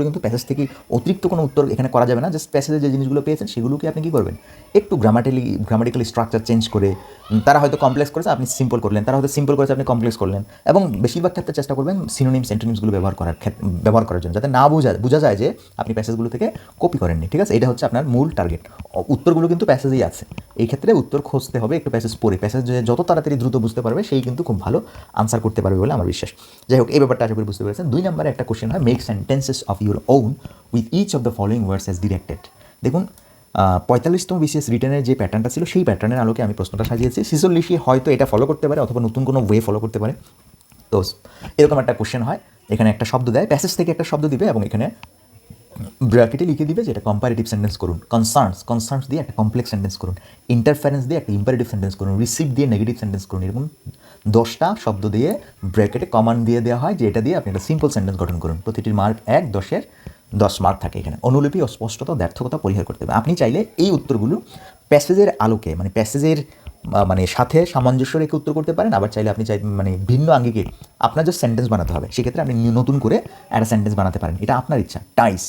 কিন্তু প্যাসেজ থেকে অতিরিক্ত কোনো উত্তর এখানে করা যাবে না। জাস্ট প্যাসেজে যে জিনিসগুলো পেয়েছেন সেগুলোকে আপনি কী করবেন, একটু গ্রামাটিক্যাল স্ট্রাকচার চেঞ্জ করে। তারা হয়তো কমপ্লেক্স করেছে, আপনি সিম্পল করলেন, তারা হয়তো সিম্পল করেছে, আপনি কমপ্লেক্স করলেন। এবং বেশিরভাগ ক্ষেত্রে চেষ্টা করবেন সিনোনিমস, অ্যান্টোনিমসগুলো ব্যবহার করার জন্য, যাতে না বোঝা যায় যে আপনি প্যাসেজগুলো থেকে কপি করেননি। ঠিক আছে, এটা হচ্ছে আপনার মূল টার্গেট। উত্তরগুলো কিন্তু প্যাসেজেই আছে, এই ক্ষেত্রে উত্তর খুঁজতে হবে একটু প্যাসেজ পড়ে। প্যাসেজ যত তাড়াতাড়ি দ্রুত বুঝতে পারবে সেই কিন্তু খুব ভালো আনসার করতে পারবে বলে আমার বিশ্বাস। যাই হোক, এই ব্যাপারটা আশা করি বুঝতে পেরেছেন। 2 নম্বরে একটা কোশ্চেন হয়, make sentences of your own with each of the following words as directed. দেখুন 45তম BCS রিটার্নের যে প্যাটার্নটা ছিল সেই প্যাটার্নের আলোকে আমি প্রশ্নটা সাজিয়েছি। 46 হয়তো এটা ফলো করতে পারে অথবা নতুন কোনো ওয়ে ফলো করতে পারে। তো এরকম একটা কোশ্চেন হয়, এখানে একটা শব্দ দেয়, প্যাসেজ থেকে একটা শব্দ দিবে এবং এখানে ব্র্যাকেটে লিখে দিবে যে এটা কম্পারেটিভ সেন্টেন্স করুন, কনসার্নস দিয়ে একটা কমপ্লেক্স সেন্টেন্স করুন, ইন্টারফারেন্স দিয়ে একটা ইম্পারেটিভ সেন্টেন্স করুন, রিসিভ দিয়ে নেগেটিভ সেন্টেন্স করুন। এরকম 10টা শব্দ দিয়ে ব্র্যাকেটে কমান্ড দিয়ে দেওয়া হয় যে এটা দিয়ে আপনি একটা সিম্পল সেন্টেন্স গঠন করুন। প্রতিটির মার্ক 1, 10-এর 10 মার্ক থাকে। এখানে অনুলিপি, অস্পষ্টতা, ব্যর্থকতা পরিহার করতে হবে। আপনি চাইলে এই উত্তরগুলো প্যাসেজের আলোকে, মানে প্যাসেজের মানে সাথে সামঞ্জস্য রেখে উত্তর করতে পারেন, আবার চাইলে আপনি মানে ভিন্ন আঙ্গিকে আপনার যে সেন্টেন্স বানাতে হবে সেক্ষেত্রে আপনি নতুন করে একটা সেন্টেন্স বানাতে পারেন, এটা আপনার ইচ্ছা। Ties,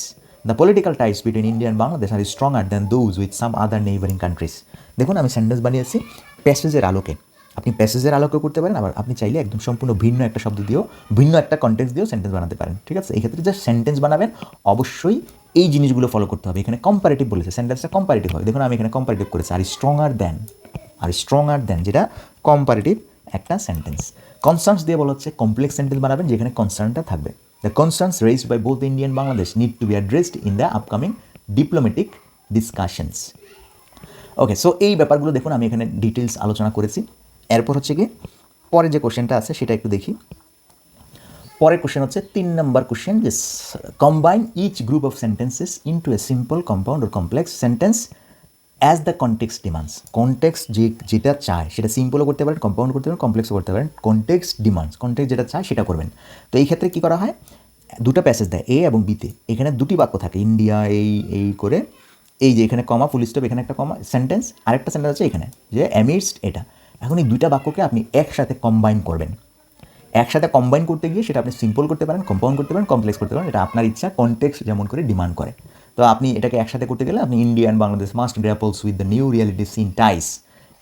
the political ties between India and Bangladesh are stronger than those with some other neighbouring countries. দেখুন আমি সেন্টেন্স বানিয়েছি প্যাসেজের আলোকে, আপনি প্যাসেজের আলোকে করতে পারেন, আবার আপনি চাইলে একদম সম্পূর্ণ ভিন্ন একটা শব্দ দিয়েও ভিন্ন একটা কন্টেক্সট দিয়েও সেন্টেন্স বানাতে পারেন, ঠিক আছে। এই ক্ষেত্রে যে সেন্টেন্স বানাবেন অবশ্যই এই জিনিসগুলো ফলো করতে হবে। এখানে কম্পারেটিভ বলেছে, সেন্টেন্সটা কম্পারেটিভ হয়, দেখুন আমি এখানে কম্পারেটিভ করেছি, আর স্ট্রঙ্গার দ্যান যেটা কম্পারেটিভ একটা সেন্টেন্স। কনসার্নস দিয়ে বলা হচ্ছে কমপ্লেক্স সেন্টেন্স বানাবেন যেখানে কনসার্নটা থাকবে। The concerns raised by both India and Bangladesh need to be addressed in the upcoming diplomatic discussions. Okay, so এই ব্যাপারগুলো দেখুন আমি এখানে ডিটেলস আলোচনা করেছি। এরপর হচ্ছে কি পরে যে কোশ্চেনটা আছে সেটা একটু দেখি। পরের কোশ্চেন হচ্ছে 3 নম্বর কোশ্চেন, যে combine each group of sentences into a simple compound or complex sentence as the context demands. Context যেটা চায় সেটা সিম্পলও করতে পারেন, কম্পাউন্ড করতে পারেন, কমপ্লেক্সও করতে পারেন। কনটেক্সট ডিমান্ডস, কনটেক্সট যেটা চায় সেটা করবেন। তো এই ক্ষেত্রে কী করা হয়, দুটো প্যাসেজ দেয় এ এবং বিতে, এখানে দুটি বাক্য থাকে, ইন্ডিয়া এই করে, এই যে এখানে কমা ফুল স্টপ, এখানে একটা কমা সেন্টেন্স, আরেকটা সেন্টেন্স আছে এখানে যে অ্যামিডস্ট এটা। এখন এই দুইটা বাক্যকে আপনি একসাথে কম্বাইন করবেন। একসাথে কম্বাইন করতে গিয়ে সেটা আপনি সিম্পল করতে পারেন, কম্পাউন্ড করতে পারেন, কমপ্লেক্স করতে পারেন, এটা আপনার ইচ্ছা, কনটেক্সট যেমন করে ডিমান্ড করে। তো আপনি এটাকে একসাথে করতে গেলে আপনি India and Bangladesh must grapples with the new realities in ties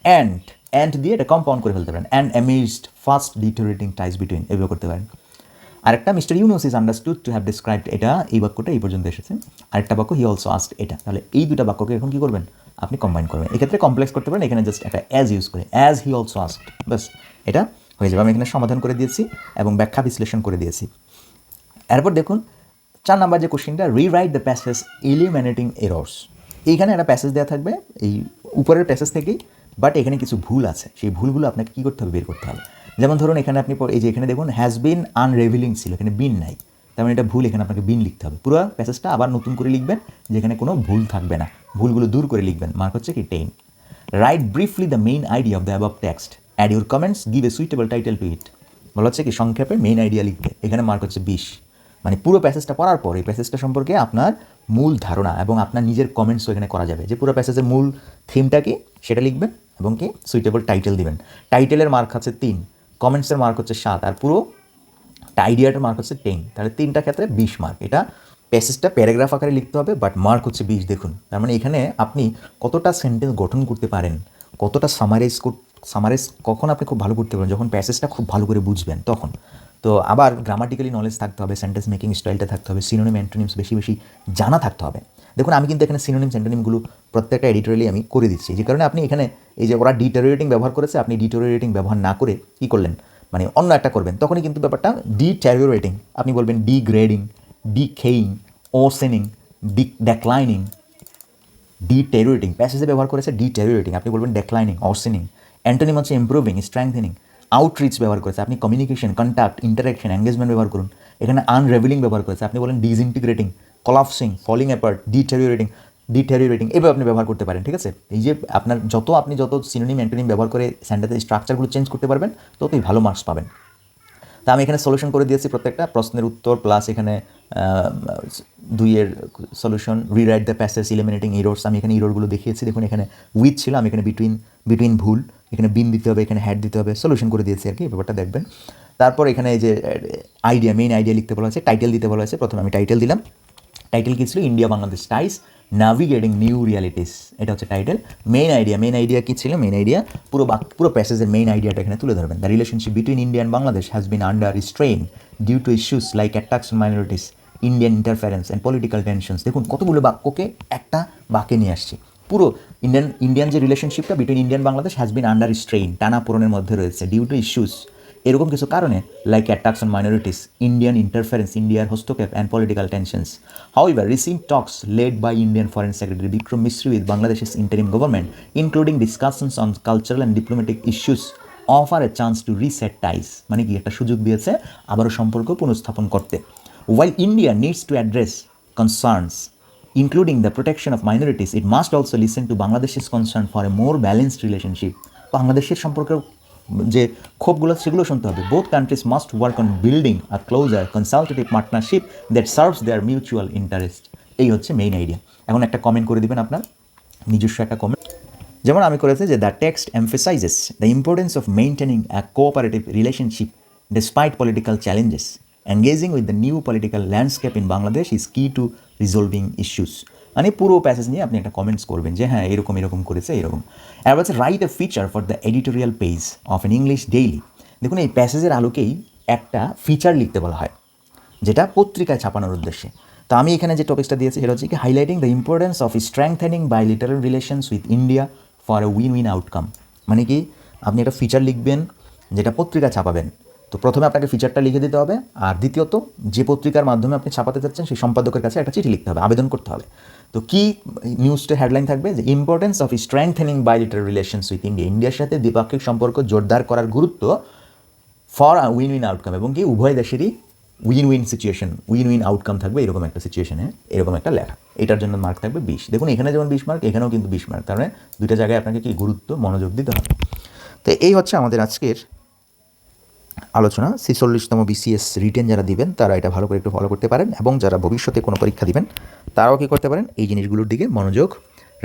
and দিয়ে এটা কম্পাউন্ড করে ফেলতে পারেন, and amidst fast deteriorating ties between, এভাবে করতে পারেন। আরেকটা mister Yunus is understood to have described, এটা এই বাক্যটা এই পর্যন্ত এসেছে। আরেকটা বাক্য হি অলসো আস্কড, এটা। তাহলে এই দুটা বাক্যকে এখন কী করবেন, আপনি কম্বাইন করবেন। এক্ষেত্রে কমপ্লেক্স করতে পারেন, এখানে জাস্ট একটা অ্যাজ ইউজ করে, অ্যাজ হি অলসো আস্কড, বাস এটা হয়ে যাবে। আমি এখানে সমাধান করে দিয়েছি এবং ব্যাখ্যা বিশ্লেষণ করে দিয়েছি। এরপর দেখুন 4 নাম্বার যে কোশ্চেনটা, rewrite the passage eliminating errors. এইখানে একটা প্যাসেজ দেওয়া থাকবে এই উপরের প্যাসেজ থেকেই, বাট এখানে কিছু ভুল আছে, সেই ভুলগুলো আপনাকে কী করতে হবে, বের করতে হবে। যেমন ধরুন এখানে আপনি এই যে এখানে দেখুন হ্যাজ বিন আনরেভিলিং ছিল, এখানে বিন নাই, তার মানে এটা ভুল, এখানে আপনাকে বিন লিখতে হবে। পুরো প্যাসেজটা আবার নতুন করে লিখবেন, যেখানে কোনো ভুল থাকবে না, ভুলগুলো দূর করে লিখবেন। মার্ক হচ্ছে কি 10। Write briefly the main idea of the above text, add your comments, give a suitable title to it. বলা হচ্ছে কি সংক্ষেপে মেইন আইডিয়া লিখতে, এখানে মার্ক হচ্ছে 20। মানে পুরো প্যাসেজটা পড়ার পর এই প্যাসেজটা সম্পর্কে আপনার মূল ধারণা এবং আপনার নিজের কমেন্টসও এখানে করা যাবে, যে পুরো প্যাসেজের মূল থিমটা কি সেটা লিখবেন এবং কি সুইটেবল টাইটেল দিবেন। টাইটেলের মার্ক হচ্ছে 3, কমেন্টসের মার্ক হচ্ছে 7, আর পুরো আইডিয়াটার মার্ক হচ্ছে 10। তাহলে 3টা ক্ষেত্রে 20 মার্ক। এটা প্যাসেজটা প্যারাগ্রাফ আকারে লিখতে হবে, বাট মার্ক হচ্ছে 20। দেখুন তার মানে এখানে আপনি কতটা সেন্টেন্স গঠন করতে পারেন, কতটা সামারাইজ কখন আপনি খুব ভালো করতে পারেন, যখন প্যাসেজটা খুব ভালো করে বুঝবেন তখন। তো আবার গ্রামাটিক্যালি নলেজ থাকতে হবে, সেন্টেন্স মেকিং স্টাইলটা থাকতে হবে, সিনোনিম অ্যান্টোনিমস বেশি বেশি জানা থাকতে হবে। দেখুন আমি কিন্তু এখানে সিনোনিম অ্যান্টোনিমগুলো প্রত্যেকটা এডিটোরিয়ালি আমি করে দিচ্ছি, যে কারণে আপনি এখানে এই যে ওরা ডিটেরিওরেটিং ব্যবহার করেছে, আপনি ডিটেরিওরেটিং ব্যবহার না করে কী করলেন, মানে অন্য একটা করবেন, তখনই কিন্তু ব্যাপারটা ডিটেরিওরেটিং, আপনি বলবেন ডিগ্রেডিং, ডিকেইং, ওসেনিং, ডেক্লাইনিং, ডিটেরিওরেটিং। প্যাসেজে ব্যবহার করেছে ডিটেরিওরেটিং, আপনি বলবেন ডেক্লাইনিং, অসেনিং। অ্যান্টোনিম হচ্ছে ইমপ্রুভিং, স্ট্রেংথেনিং। আউটরিচ ব্যবহার করেছে, আপনি কমিউনিকেশন, কন্ট্যাক্ট, ইন্টারাকশন, এঙ্গেজমেন্ট ব্যবহার করুন। এখানে আনরেভিলিং ব্যবহার করেছে, আপনি বলেন ডিসইন্টিগ্রেটিং, কলাপসিং, ফলিং অ্যাপার্ট, ডিটেরিওরেটিং এভাবে আপনি ব্যবহার করতে পারেন, ঠিক আছে। এই যে আপনার আপনি যত সিনোনিম অ্যান্টোনিম ব্যবহার করে সেন্টেন্সের স্ট্রাকচারগুলো চেঞ্জ করতে পারবেন, ততই ভালো মার্কস পাবেন। তা আমি এখানে সলিউশন করে দিয়েছি প্রত্যেকটা প্রশ্নের উত্তর, প্লাস এখানে 2-এর solution. Rewrite the passage eliminating errors, আমি এখানে এররগুলো দেখিয়েছি। দেখুন এখানে উইথ ছিল, আমি এখানে বিটুইন ভুল, এখানে বিন দিতে হবে, এখানে হ্যাড দিতে হবে, সলিউশন করে দিয়েছি আর কি, ব্যাপারটা দেখবেন। তারপর এখানে এই যে আইডিয়া, মেইন আইডিয়া লিখতে বলা হয়েছে, টাইটেল দিতে বলা হয়েছে। প্রথমে আমি টাইটেল দিলাম। টাইটেল কী ছিল, ইন্ডিয়া বাংলাদেশ টাইস নাভিগেটিং নিউ রিয়ালিটিস, এটা হচ্ছে টাইটেল। মেইন আইডিয়া কী ছিল, মেইন আইডিয়া পুরো প্যাসেজের মেইন আইডিয়াটা এখানে তুলে ধরবেন। The relationship between India and Bangladesh has been under strain due to issues like attacks on minorities, Indian interference and political tensions. দেখুন কতগুলো বাক্যকে একটা বাক্যে নিয়ে আসছি। পুরো ইন্ডিয়ান যে রিলেশনশিপটা between Indian Bangladesh has been under strain, টানা পূরণের মধ্যে রয়েছে, ডিউ টু ইস্যুস, এরকম কিছু কারণে, like attacks on minorities, Indian interference, ইন্ডিয়ার হস্তক্ষেপ, and political tensions. However, recent talks led by Indian Foreign Secretary Vikram Misri with Bangladesh's interim government, including discussions on cultural and diplomatic issues, offer a chance to reset ties. মানে কি একটা সুযোগ দিয়েছে আবারও সম্পর্ক পুনঃস্থাপন করতে। While India needs to address concerns including the protection of minorities, it must also listen to Bangladesh's concern for a more balanced relationship. বাংলাদেশের সম্পর্কের যে ক্ষোভগুলো সেগুলো শুনতে হবে। Both countries must work on building a closer consultative partnership that serves their mutual interest. এই হচ্ছে main idea. এখন একটা কমেন্ট করে দিবেন, আপনার নিজস্ব একটা কমেন্ট। যেমন আমি করেছি যে the text emphasises the importance of maintaining a cooperative relationship despite political challenges engaging with the new political landscape in Bangladesh is key to resolving issues. মানে পুরো প্যাসেজ নিয়ে আপনি একটা কমেন্টস করবেন যে হ্যাঁ এরকম করেছে এরকম। এবার হচ্ছে write a feature for the editorial page of N English daily. দেখুন এই প্যাসেজের আলোকেই একটা ফিচার লিখতে বলা হয় যেটা পত্রিকায় ছাপানোর উদ্দেশ্যে। তো আমি এখানে যে টপিকসটা দিয়েছি সেটা হচ্ছে কি highlighting the importance of strengthening bilateral relations with India for a win win outcome. মানে কি আপনি একটা ফিচার লিখবেন যেটা পত্রিকা ছাপাবেন। তো প্রথমে আপনাকে ফিচারটা লিখে দিতে হবে, আর দ্বিতীয়ত যে পত্রিকার মাধ্যমে আপনি ছাপাতে চাচ্ছেন সেই সম্পাদকের কাছে একটা চিঠি লিখতে হবে, আবেদন করতে হবে। তো কি নিউজটা হেডলাইন থাকবে যে importance of strengthening bilateral relations with India, ইন্ডিয়ার সাথে দ্বিপাক্ষিক সম্পর্ক জোরদার করার গুরুত্ব for a win win outcome, এবং কি উভয় দেশেরই win win situation, win win outcome থাকবে এরকম একটা সিচুয়েশনে, এরকম একটা লেখা। এটার জন্য মার্ক থাকবে 20। দেখুন এখানে যেমন 20 মার্ক, এখানেও কিন্তু 20 মার্ক, কারণ দুইটা জায়গায় আপনাকে কি গুরুত্ব মনোযোগ দিতে হবে। তো এই হচ্ছে আমাদের আজকের আলোচনা। 46তম BCS রিটেন যারা দিবেন তারা এটা ভালো করে একটু ফলো করতে পারেন, এবং যারা ভবিষ্যতে কোনো পরীক্ষা দিবেন তারাও কী করতে পারেন, এই জিনিসগুলোর দিকে মনোযোগ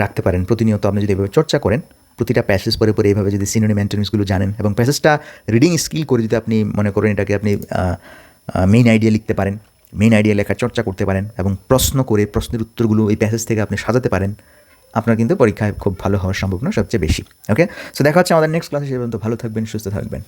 রাখতে পারেন। প্রতিনিয়ত আপনি যদি এভাবে চর্চা করেন, প্রতিটা প্যাসেজ পরে পরে এইভাবে যদি সিনোনিম অ্যান্টোনিমসগুলো জানেন এবং প্যাসেজটা রিডিং স্কিল করে যদি আপনি মনে করেন এটাকে আপনি মেইন আইডিয়া লিখতে পারেন, মেইন আইডিয়া লেখার চর্চা করতে পারেন এবং প্রশ্ন করে প্রশ্নের উত্তরগুলো এই প্যাসেজ থেকে আপনি সাজাতে পারেন, আপনার কিন্তু পরীক্ষায় খুব ভালো হওয়ার সম্ভাবনা সবচেয়ে বেশি। ওকে, সো দেখা হচ্ছে আমাদের নেক্সট ক্লাসে। সে পর্যন্ত ভালো থাকবেন, সুস্থ থাকবেন।